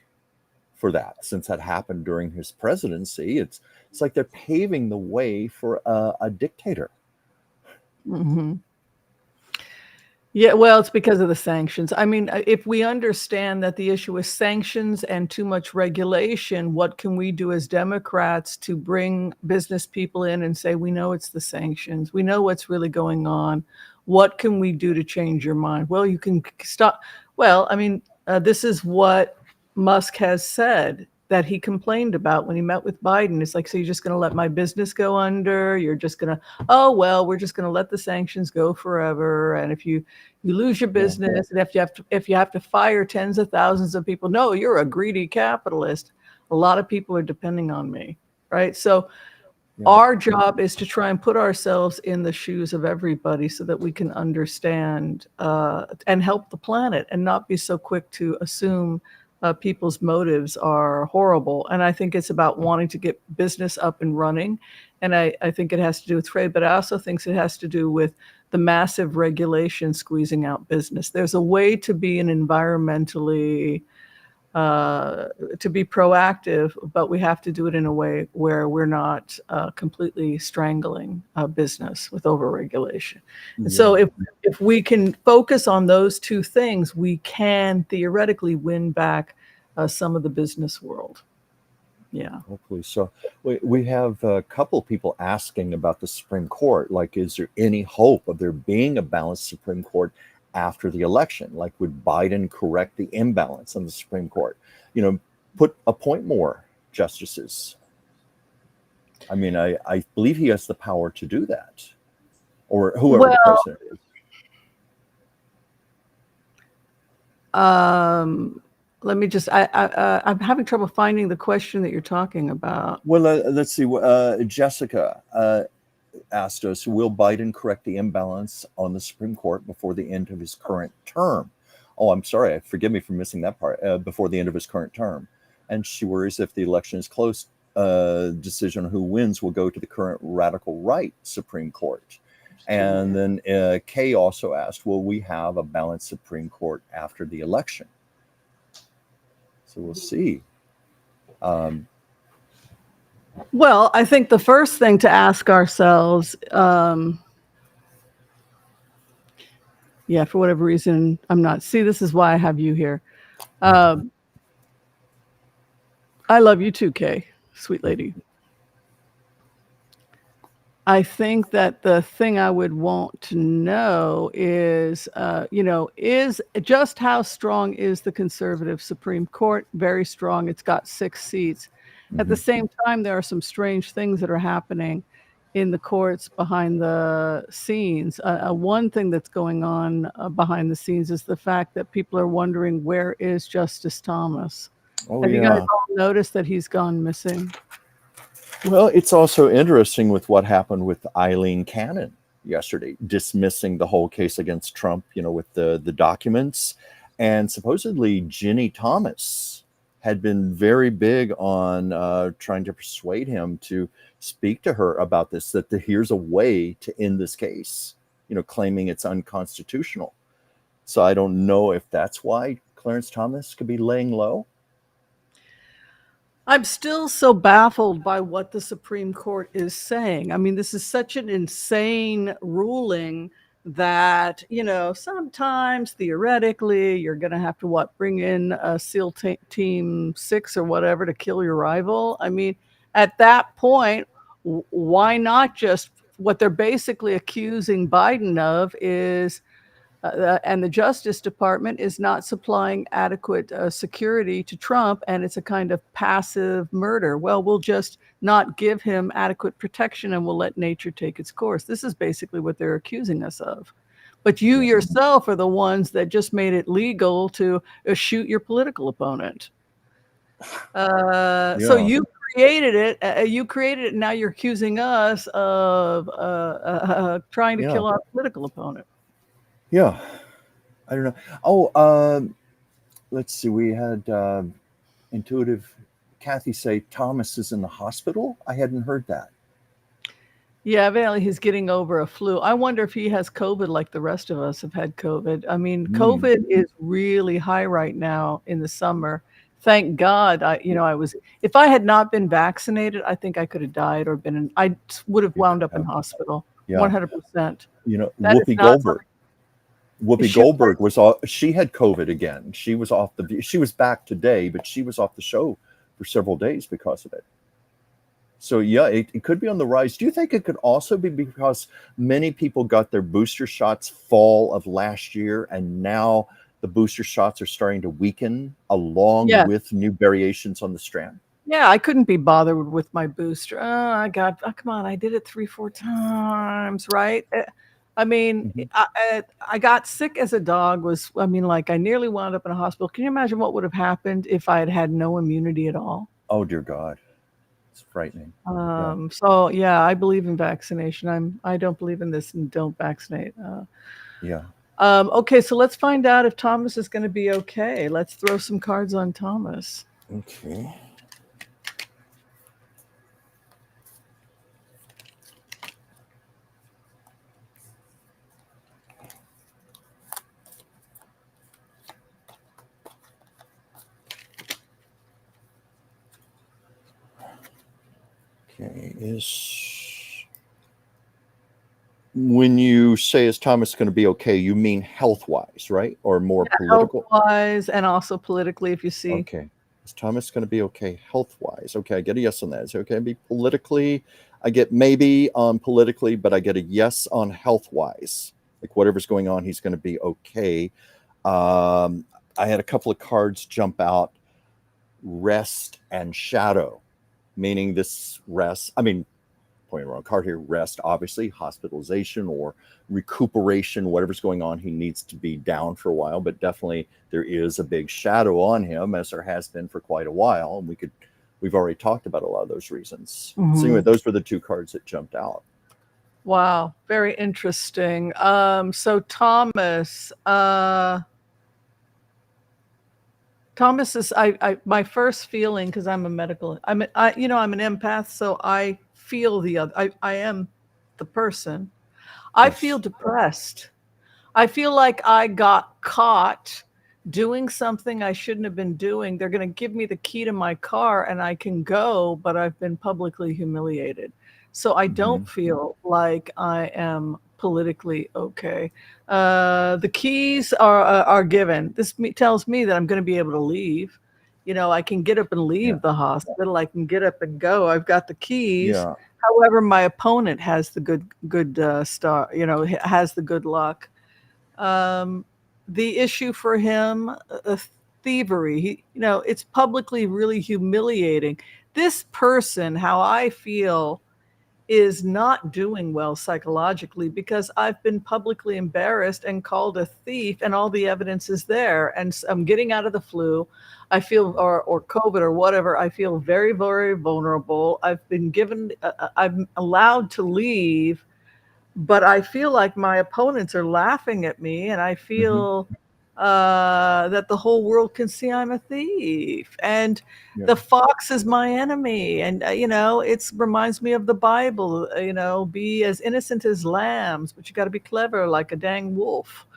[SPEAKER 2] for that, since that happened during his presidency. It's like they're paving the way for a dictator.
[SPEAKER 1] Mm-hmm. Yeah, well, it's because of the sanctions. I mean, if we understand that the issue is sanctions and too much regulation, what can we do as Democrats to bring business people in and say, we know it's the sanctions. We know what's really going on. What can we do to change your mind? Well, you can stop. Well, I mean, this is what Musk has said that he complained about when he met with Biden. It's like, so you're just going to let my business go under? You're just going to, oh, well, we're just going to let the sanctions go forever. And if you lose your business, and if you have to fire tens of thousands of people, no, you're a greedy capitalist. A lot of people are depending on me, right? So our job is to try and put ourselves in the shoes of everybody so that we can understand and help the planet and not be so quick to assume people's motives are horrible. And I think it's about wanting to get business up and running. And I think it has to do with trade, but I also think it has to do with the massive regulation squeezing out business. There's a way to be an environmentally, to be proactive, but we have to do it in a way where we're not completely strangling business with overregulation. And so if we can focus on those two things, we can theoretically win back some of the business world. Yeah.
[SPEAKER 2] Hopefully so. We have a couple people asking about the Supreme Court. Like, is there any hope of there being a balanced Supreme Court after the election? Like, would Biden correct the imbalance on the Supreme Court? Appoint more justices. I mean, I believe he has the power to do that, or whoever the president is.
[SPEAKER 1] Let me just, I'm having trouble finding the question that you're talking about.
[SPEAKER 2] Well, let's see. Jessica asked us, will Biden correct the imbalance on the Supreme Court before the end of his current term? Oh, I'm sorry. Forgive me for missing that part. Before the end of his current term. And she worries if the election is close, decision on who wins will go to the current radical right Supreme Court. And then Kay also asked, will we have a balanced Supreme Court after the election? So we'll see.
[SPEAKER 1] Well, I think the first thing to ask ourselves, for whatever reason, I'm not. See, this is why I have you here. I love you too, Kay, sweet lady. I think that the thing I would want to know is, is just how strong is the conservative Supreme Court? Very strong. It's got 6 seats. At the same time, there are some strange things that are happening in the courts behind the scenes. One thing that's going on behind the scenes is the fact that people are wondering, where is Justice Thomas? Have you guys all noticed that he's gone missing?
[SPEAKER 2] Well, it's also interesting with what happened with Eileen Cannon yesterday, dismissing the whole case against Trump, with the documents. And supposedly Ginny Thomas had been very big on trying to persuade him to speak to her about this, that here's a way to end this case, claiming it's unconstitutional. So I don't know if that's why Clarence Thomas could be laying low.
[SPEAKER 1] I'm still so baffled by what the Supreme Court is saying. I mean, this is such an insane ruling that, sometimes theoretically you're going to have to bring in a SEAL Team 6 or whatever to kill your rival. I mean, at that point, why not just what they're basically accusing Biden of is and the Justice Department is not supplying adequate security to Trump, and it's a kind of passive murder. Well, we'll just not give him adequate protection and we'll let nature take its course. This is basically what they're accusing us of. But you yourself are the ones that just made it legal to shoot your political opponent. So you created it. You created it, and now you're accusing us of trying to kill our political opponent.
[SPEAKER 2] Yeah, I don't know. Oh, let's see. We had Intuitive Kathy say Thomas is in the hospital. I hadn't heard that.
[SPEAKER 1] Yeah, evidently he's getting over a flu. I wonder if he has COVID like the rest of us have had COVID. I mean, COVID is really high right now in the summer. Thank God, if I had not been vaccinated, I think I could have died or I would have wound up in hospital. 100%.
[SPEAKER 2] Whoopi Goldberg. Whoopi Goldberg she had COVID again. She was back today, but she was off the show for several days because of it. So it could be on the rise. Do you think it could also be because many people got their booster shots fall of last year, and now the booster shots are starting to weaken along with new variations on the strand?
[SPEAKER 1] Yeah, I couldn't be bothered with my booster. Come on, I did it 3-4 times, right? I mean, I got sick as a dog. I nearly wound up in a hospital. Can you imagine what would have happened if I had had no immunity at all?
[SPEAKER 2] Oh, dear God. It's frightening.
[SPEAKER 1] So, I believe in vaccination. I don't believe in this and don't vaccinate. Okay, so let's find out if Thomas is going to be okay. Let's throw some cards on Thomas.
[SPEAKER 2] Okay. When you say is Thomas going to be okay, you mean health-wise, right? Or more political?
[SPEAKER 1] Health-wise and also politically, if you see.
[SPEAKER 2] Okay. Is Thomas going to be okay health-wise? Okay, I get a yes on that. Is it okay to be politically? I get maybe on politically, but I get a yes on health-wise. Like whatever's going on, he's going to be okay. I had a couple of cards jump out, rest and shadow, meaning this rest, pointing the wrong card here, rest, obviously, hospitalization or recuperation, whatever's going on, he needs to be down for a while, but definitely there is a big shadow on him, as there has been for quite a while, and we've already talked about a lot of those reasons. So anyway, those were the two cards that jumped out.
[SPEAKER 1] Wow, very interesting. So Thomas is my first feeling, because I'm an empath, so I feel the other. I am the person. I feel depressed. I feel like I got caught doing something I shouldn't have been doing. They're going to give me the key to my car and I can go, but I've been publicly humiliated. So I don't feel like I am politically okay. The keys are given. This tells me that I'm going to be able to leave. I can get up and leave the hospital. I can get up and go. I've got the keys. However, my opponent has the good star. Has the good luck. The issue for him, thievery. It's publicly really humiliating. This person, how I feel, is not doing well psychologically, because I've been publicly embarrassed and called a thief, and all the evidence is there. And I'm getting out of the flu. I feel, or COVID or whatever, I feel very, very vulnerable. I've been given, I'm allowed to leave, but I feel like my opponents are laughing at me, and I feel that the whole world can see I'm a thief, and the fox is my enemy. And it reminds me of the Bible, be as innocent as lambs, but you got to be clever like a dang wolf.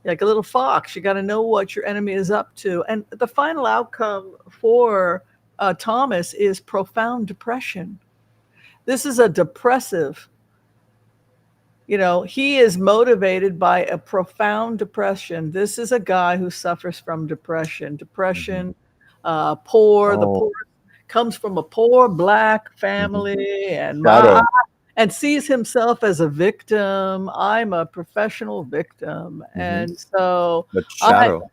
[SPEAKER 1] like a little fox. You got to know what your enemy is up to. And the final outcome for Thomas is profound depression. This is a depressive, he is motivated by a profound depression. This is a guy who suffers from depression. Depression, poor, the
[SPEAKER 2] Oh,
[SPEAKER 1] poor comes from a poor Black
[SPEAKER 2] mhm.
[SPEAKER 1] family
[SPEAKER 2] Shadow.
[SPEAKER 1] and sees himself as a victim. I'm a professional victim.
[SPEAKER 2] Hmm.
[SPEAKER 1] And so
[SPEAKER 2] But
[SPEAKER 1] I,
[SPEAKER 2] shadow.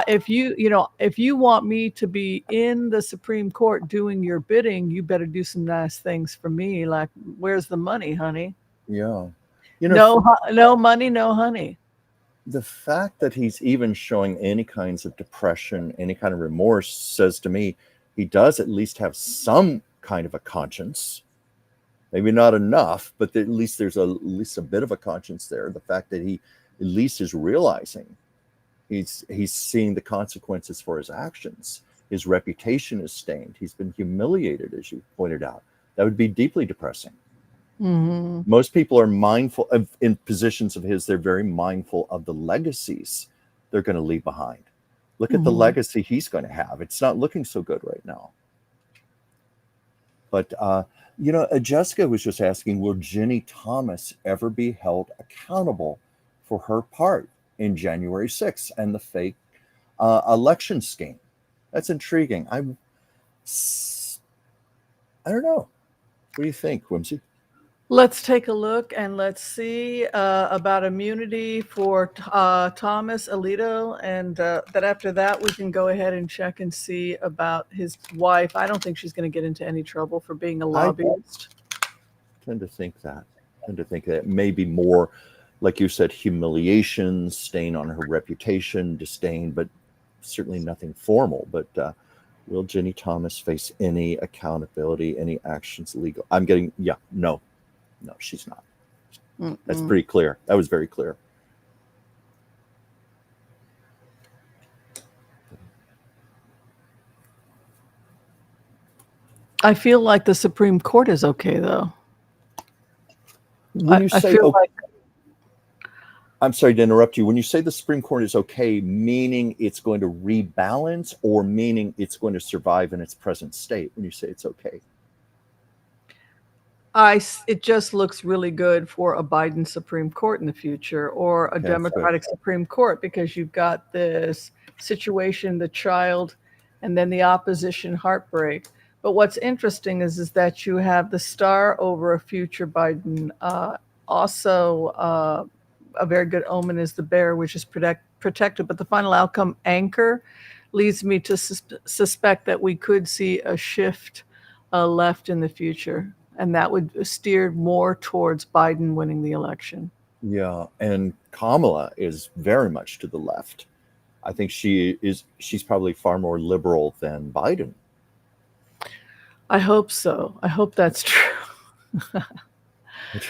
[SPEAKER 1] if you want me to be in the Supreme Court doing your bidding, you better do some nice things for me. Like, where's the money, honey?
[SPEAKER 2] Yeah. You know,
[SPEAKER 1] No, no money, no honey.
[SPEAKER 2] the fact that he's even showing any kinds of depression, any kind of remorse says to me he does at least have some kind of a conscience. Maybe not enough, but at least there's at least a bit of a conscience there. The fact that he at least is realizing he's seeing the consequences for his actions. His reputation is stained. He's been humiliated, as you pointed out. That would be deeply depressing.
[SPEAKER 1] Mm-hmm.
[SPEAKER 2] Most people are mindful of, in positions of his, they're very mindful of the legacies they're going to leave behind. Look at the
[SPEAKER 1] Mm-hmm.
[SPEAKER 2] legacy he's going to have. It's not looking so good right now. But Jessica was just asking, will Ginny Thomas ever be held accountable for her part in January 6th and the fake election scheme? That's intriguing. I don't know. What do you think, Whimsy?
[SPEAKER 1] Let's take a look and let's see about immunity for Thomas Alito. And that after that, we can go ahead and check and see about his wife. I don't think she's going to get into any trouble for being a lobbyist.
[SPEAKER 2] Tend to think that maybe more, like you said, humiliation, stain on her reputation, disdain, but certainly nothing formal. But will Ginny Thomas face any accountability, any actions legal? No, she's not. That's pretty clear. That was very clear.
[SPEAKER 1] I feel like the Supreme Court is okay, though.
[SPEAKER 2] When you
[SPEAKER 1] I
[SPEAKER 2] say,
[SPEAKER 1] feel like
[SPEAKER 2] I'm sorry to interrupt you. When you say the Supreme Court is okay, meaning it's going to rebalance or meaning it's going to survive in its present state when you say it's okay?
[SPEAKER 1] it just looks really good for a Biden Supreme Court in the future or a
[SPEAKER 2] Okay, that's good.
[SPEAKER 1] Democratic Supreme Court, because you've got this situation, the child, and then the opposition heartbreak. But what's interesting is that you have the star over a future Biden. Also, a very good omen is the bear, which is protected. But the final outcome anchor leads me to suspect that we could see a shift left in the future. And that would steer more towards Biden winning the election.
[SPEAKER 2] Yeah, and Kamala is very much to the left. I think she's probably far more liberal than Biden.
[SPEAKER 1] I hope so. I hope that's true.
[SPEAKER 2] I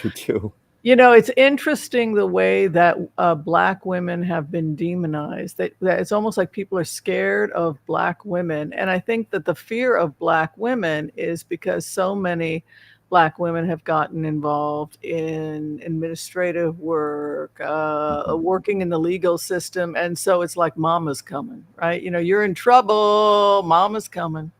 [SPEAKER 2] do too.
[SPEAKER 1] It's interesting the way that Black women have been demonized. That it's almost like people are scared of Black women. And I think that the fear of Black women is because so many Black women have gotten involved in administrative work, working in the legal system. And so it's like mama's coming, right? You're in trouble, mama's coming.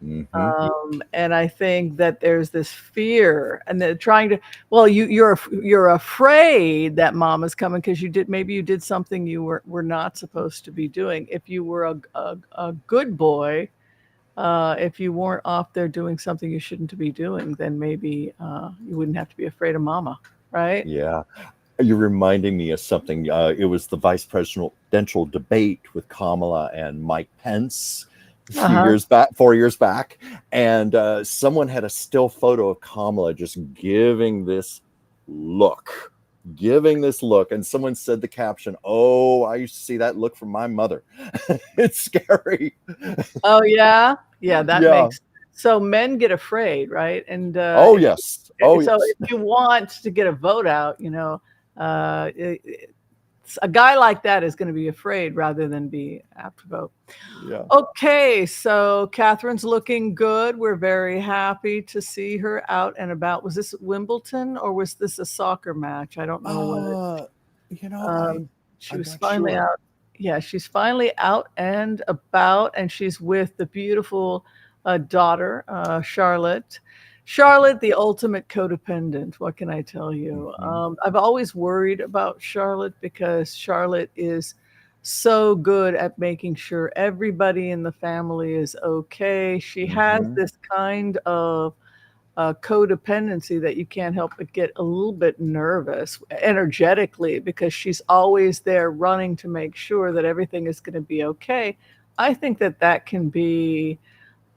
[SPEAKER 1] And I think that there's this fear, and they're trying to. Well, you're afraid that mama's coming because maybe you did something you were not supposed to be doing. If you were a good boy, if you weren't off there doing something you shouldn't be doing, then maybe you wouldn't have to be afraid of mama, right?
[SPEAKER 2] Yeah. You're reminding me of something. It was the vice presidential debate with Kamala and Mike Pence a few years back, 4 years back. And someone had a still photo of Kamala just giving this look. And someone said the caption, "Oh, I used to see that look from my mother." It's scary.
[SPEAKER 1] Oh, yeah. Yeah, that makes. So men get afraid, right? And
[SPEAKER 2] yes.
[SPEAKER 1] So if you want to get a vote out, a guy like that is going to be afraid rather than be apt to vote.
[SPEAKER 2] Yeah.
[SPEAKER 1] Okay, so Catherine's looking good. We're very happy to see her out and about. Was this Wimbledon or was this a soccer match? I don't know. She
[SPEAKER 2] I'm
[SPEAKER 1] was
[SPEAKER 2] not
[SPEAKER 1] finally
[SPEAKER 2] sure.
[SPEAKER 1] out. Yeah, she's finally out and about, and she's with the beautiful daughter, Charlotte. Charlotte, the ultimate codependent. What can I tell you?
[SPEAKER 2] Hmm.
[SPEAKER 1] I've always worried about Charlotte because Charlotte is so good at making sure everybody in the family is okay. She has
[SPEAKER 2] Hmm.
[SPEAKER 1] this kind of codependency that you can't help but get a little bit nervous energetically because she's always there running to make sure that everything is going to be okay. I think that that can be,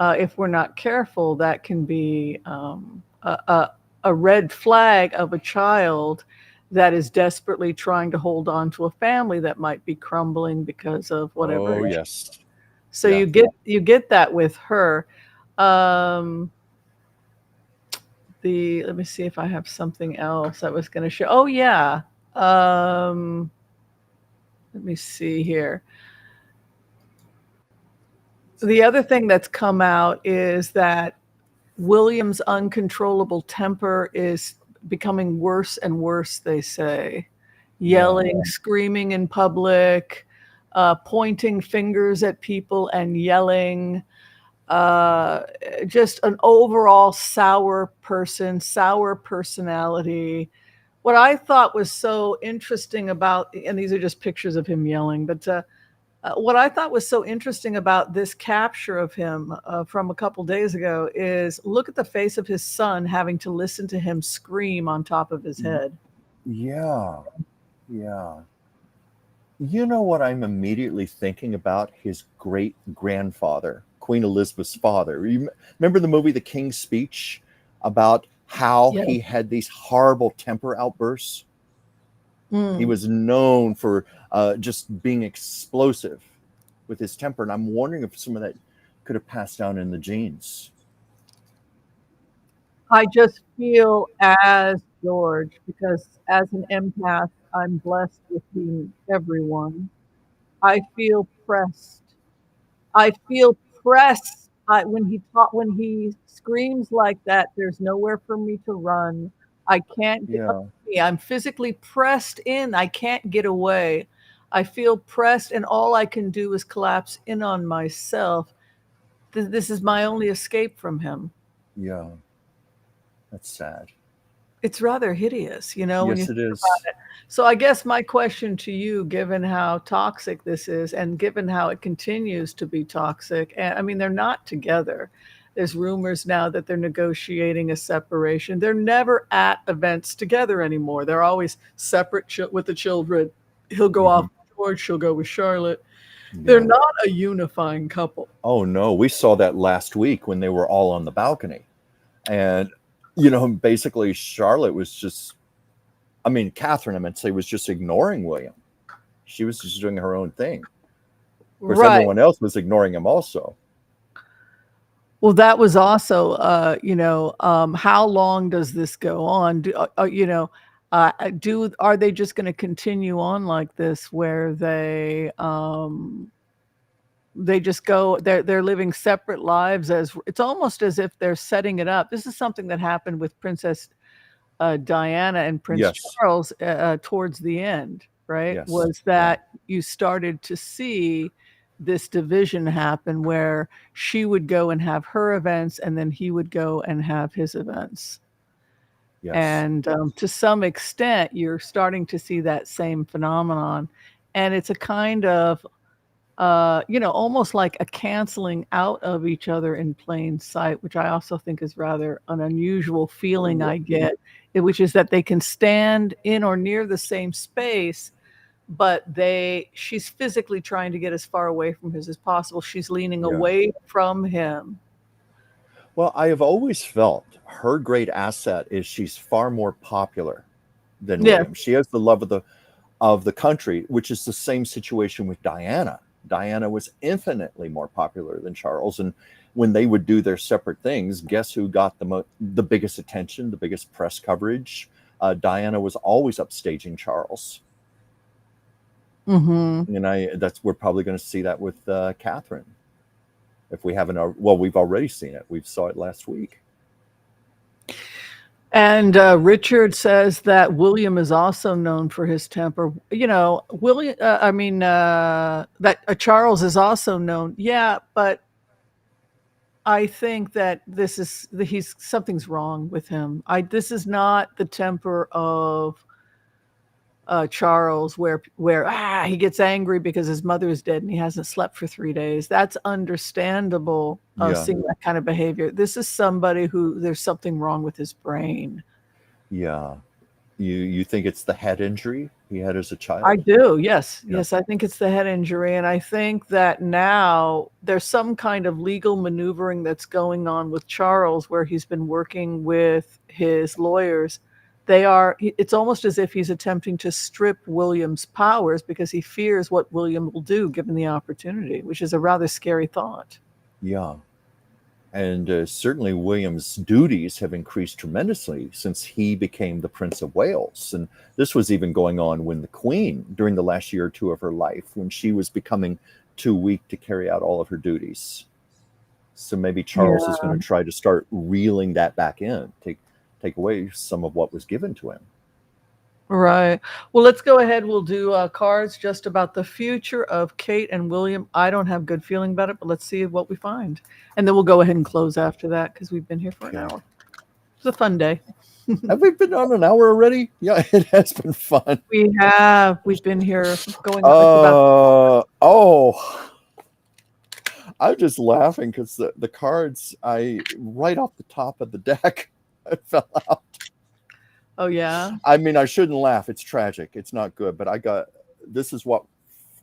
[SPEAKER 1] if we're not careful, that can be a red flag of a child that is desperately trying to hold on to a family that might be crumbling because of whatever.
[SPEAKER 2] Oh, yes.
[SPEAKER 1] So
[SPEAKER 2] Yeah.
[SPEAKER 1] you get that with her. Um, let me see if I have something else I was going to show. Oh yeah. Um, let me see here. The other thing that's come out is that William's uncontrollable temper is becoming worse and worse, they say.
[SPEAKER 2] Yeah.
[SPEAKER 1] Yelling, screaming in public, pointing fingers at people and yelling. Uh, just an overall sour person, sour personality. What I thought was so interesting about, and these are just pictures of him yelling, but what I thought was so interesting about this capture of him from a couple days ago is look at the face of his son having to listen to him scream on top of his head.
[SPEAKER 2] Yeah. Yeah. You know what I'm immediately thinking about? His great grandfather, Queen Elizabeth's father. Remember the movie The King's Speech about how
[SPEAKER 1] Yeah.
[SPEAKER 2] he had these horrible temper outbursts? He
[SPEAKER 1] Mm.
[SPEAKER 2] was known for just being explosive with his temper. And I'm wondering if some of that could have passed down in the genes.
[SPEAKER 1] I just feel as George, because as an empath, I'm blessed with being everyone. I feel pressed. I feel pressed. When he screams like that, there's nowhere for me to run. I can't get up.
[SPEAKER 2] Yeah.
[SPEAKER 1] I'm physically pressed in. I can't get away. I feel pressed, and all I can do is collapse in on myself. This is my only escape from him.
[SPEAKER 2] Yeah. That's sad.
[SPEAKER 1] It's rather hideous, when you
[SPEAKER 2] Yes, it
[SPEAKER 1] think about
[SPEAKER 2] is.
[SPEAKER 1] it. So I guess my question to you, given how toxic this is and given how it continues to be toxic, and I mean, they're not together. There's rumors now that they're negotiating a separation. They're never at events together anymore. They're always separate with the children. He'll go off
[SPEAKER 2] Hmm.
[SPEAKER 1] with George, she'll go with Charlotte. They're
[SPEAKER 2] Yeah.
[SPEAKER 1] not a unifying couple.
[SPEAKER 2] Oh, no. We saw that last week when they were all on the balcony. And, basically, Charlotte was just, I mean, Catherine, I meant to say, was just ignoring William. She was just doing her own thing. Of course,
[SPEAKER 1] Right.
[SPEAKER 2] everyone else was ignoring him also.
[SPEAKER 1] Well, that was also, how long does this go on? Are they just going to continue on like this, where they just go, they're living separate lives, as it's almost as if they're setting it up. This is something that happened with Princess Diana and Prince
[SPEAKER 2] Yes.
[SPEAKER 1] Charles towards the end, right?
[SPEAKER 2] Yes.
[SPEAKER 1] Was
[SPEAKER 2] Yeah.
[SPEAKER 1] that you started to see this division happen where she would go and have her events and then he would go and have his events.
[SPEAKER 2] Yes.
[SPEAKER 1] And to some extent, you're starting to see that same phenomenon. And it's a kind of, almost like a canceling out of each other in plain sight, which I also think is rather an unusual feeling I get, which is that they can stand in or near the same space, but she's physically trying to get as far away from him as possible. She's leaning
[SPEAKER 2] Yeah.
[SPEAKER 1] away from him.
[SPEAKER 2] Well, I have always felt her great asset is she's far more popular than
[SPEAKER 1] Yeah.
[SPEAKER 2] William. She has the love of the country, which is the same situation with Diana. Diana was infinitely more popular than Charles, and when they would do their separate things, guess who got the biggest attention, the biggest press coverage? Diana was always upstaging Charles,
[SPEAKER 1] Mm-hmm.
[SPEAKER 2] and we're probably going to see that with Catherine. If we haven't, well, we've already seen it. We saw it last week.
[SPEAKER 1] And Richard says that William is also known for his temper. You know, William. That Charles is also known. Yeah, but I think that he's something's wrong with him. This is not the temper of Charles, where he gets angry because his mother is dead and he hasn't slept for 3 days. That's understandable.
[SPEAKER 2] Yeah.
[SPEAKER 1] Seeing that kind of behavior. This is somebody who there's something wrong with his brain.
[SPEAKER 2] Yeah. You think it's the head injury he had as a child?
[SPEAKER 1] I do. Yes.
[SPEAKER 2] Yeah.
[SPEAKER 1] Yes. I think it's the head injury. And I think that now there's some kind of legal maneuvering that's going on with Charles where he's been working with his lawyers. It's almost as if he's attempting to strip William's powers because he fears what William will do given the opportunity, which is a rather scary thought.
[SPEAKER 2] Yeah. And certainly William's duties have increased tremendously since he became the Prince of Wales. And this was even going on when the Queen, during the last year or two of her life, when she was becoming too weak to carry out all of her duties. So maybe Charles is going to try to start reeling that back in, take away some of what was given to him.
[SPEAKER 1] Right. Well, let's go ahead. We'll do cards just about the future of Kate and William. I don't have good feeling about it, but let's see what we find. And then we'll go ahead and close after that because we've been here for an hour. It's a fun day.
[SPEAKER 2] Have we been on an hour already? Yeah, it has been fun.
[SPEAKER 1] We have. We've been here going
[SPEAKER 2] I'm just laughing because the cards, right off the top of the deck, I fell out.
[SPEAKER 1] Oh, yeah?
[SPEAKER 2] I mean, I shouldn't laugh. It's tragic. It's not good. But this is what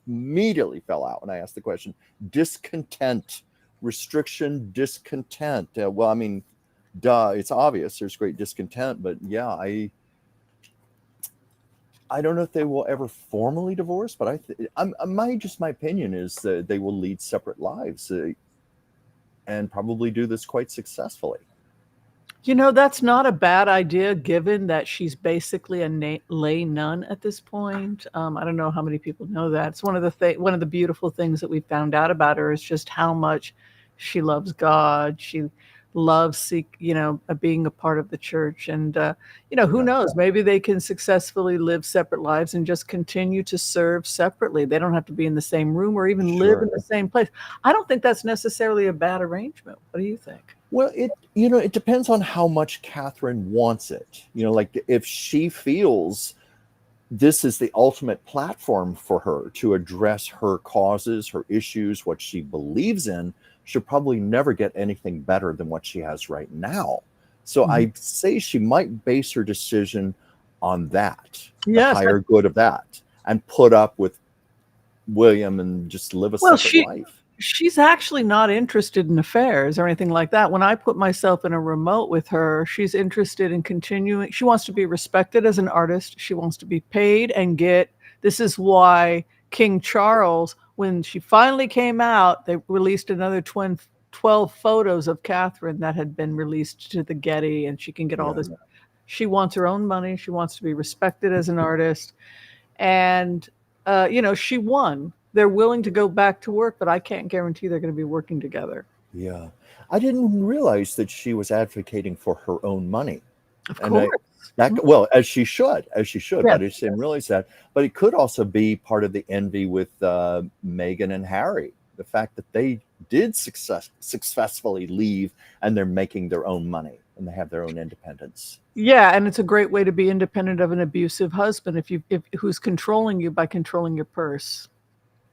[SPEAKER 2] immediately fell out when I asked the question. Discontent, restriction, discontent. Well, I mean, duh, it's obvious there's great discontent. But yeah, I don't know if they will ever formally divorce, but my opinion is that they will lead separate lives and probably do this quite successfully.
[SPEAKER 1] You know, that's not a bad idea, given that she's basically a lay nun at this point. I don't know how many people know that. It's one of the beautiful things that we found out about her is just how much she loves God. She loves being a part of the church, and who knows? Maybe they can successfully live separate lives and just continue to serve separately. They don't have to be in the same room or even live in the same place. I don't think that's necessarily a bad arrangement. What do you think?
[SPEAKER 2] Well, it depends on how much Catherine wants it. Like if she feels this is the ultimate platform for her to address her causes, her issues, what she believes in, she'll probably never get anything better than what she has right now. So I'd say she might base her decision on that, the higher good of that, and put up with William and just live a separate life.
[SPEAKER 1] She's actually not interested in affairs or anything like that. When I put myself in a remote with her, she's interested in continuing. She wants to be respected as an artist. She wants to be paid and this is why King Charles, when she finally came out, they released another 12 photos of Catherine that had been released to the Getty, and she can get all this. She wants her own money. She wants to be respected as an artist. And, she won. They're willing to go back to work, but I can't guarantee they're going to be working together.
[SPEAKER 2] Yeah. I didn't realize that she was advocating for her own money.
[SPEAKER 1] Of course.
[SPEAKER 2] Well, as she should. But I didn't realize that. But it could also be part of the envy with Meghan and Harry. The fact that they did successfully leave and they're making their own money and they have their own independence.
[SPEAKER 1] Yeah, and it's a great way to be independent of an abusive husband if who's controlling you by controlling your purse.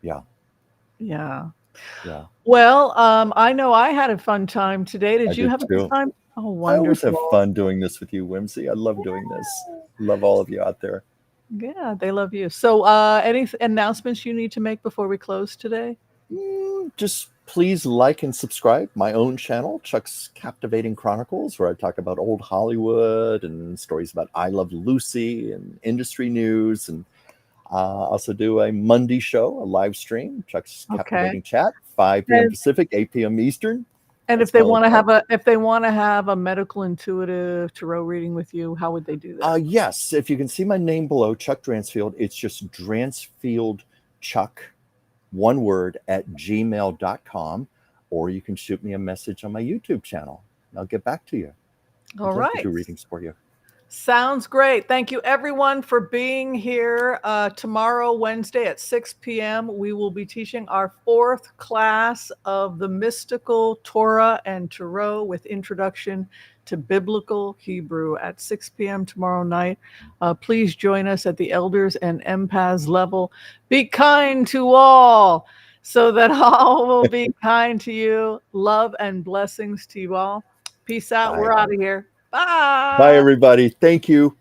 [SPEAKER 2] Yeah.
[SPEAKER 1] Well, I know I had a fun time today. Did you have a good time? Oh, wonderful.
[SPEAKER 2] I always have fun doing this with you, Whimsy. I love doing this. Love all of you out there.
[SPEAKER 1] Yeah, they love you. So any announcements you need to make before we close today?
[SPEAKER 2] Just please like and subscribe my own channel, Chuck's Captivating Chronicles, where I talk about old Hollywood and stories about I Love Lucy and industry news, and also do a Monday show, a live stream, Chuck's Captivating Chat, 5 p.m. Pacific, 8 p.m. Eastern.
[SPEAKER 1] And if they want to have a medical intuitive tarot reading with you, how would they do that?
[SPEAKER 2] Yes, if you can see my name below, Chuck Dransfield, it's just Dransfield Chuck, one word, @gmail.com, or you can shoot me a message on my YouTube channel. I'll get back to you.
[SPEAKER 1] All right.
[SPEAKER 2] Do readings for you.
[SPEAKER 1] Sounds great. Thank you, everyone, for being here. Tomorrow, Wednesday at 6 p.m., we will be teaching our 4th class of the Mystical Torah and Tarot with Introduction to Biblical Hebrew at 6 p.m. tomorrow night. Please join us at the Elders and Impaz level. Be kind to all so that all will be kind to you. Love and blessings to you all. Peace out.
[SPEAKER 2] Bye.
[SPEAKER 1] We're out of here.
[SPEAKER 2] Bye,
[SPEAKER 1] Bye.
[SPEAKER 2] everybody. Thank you.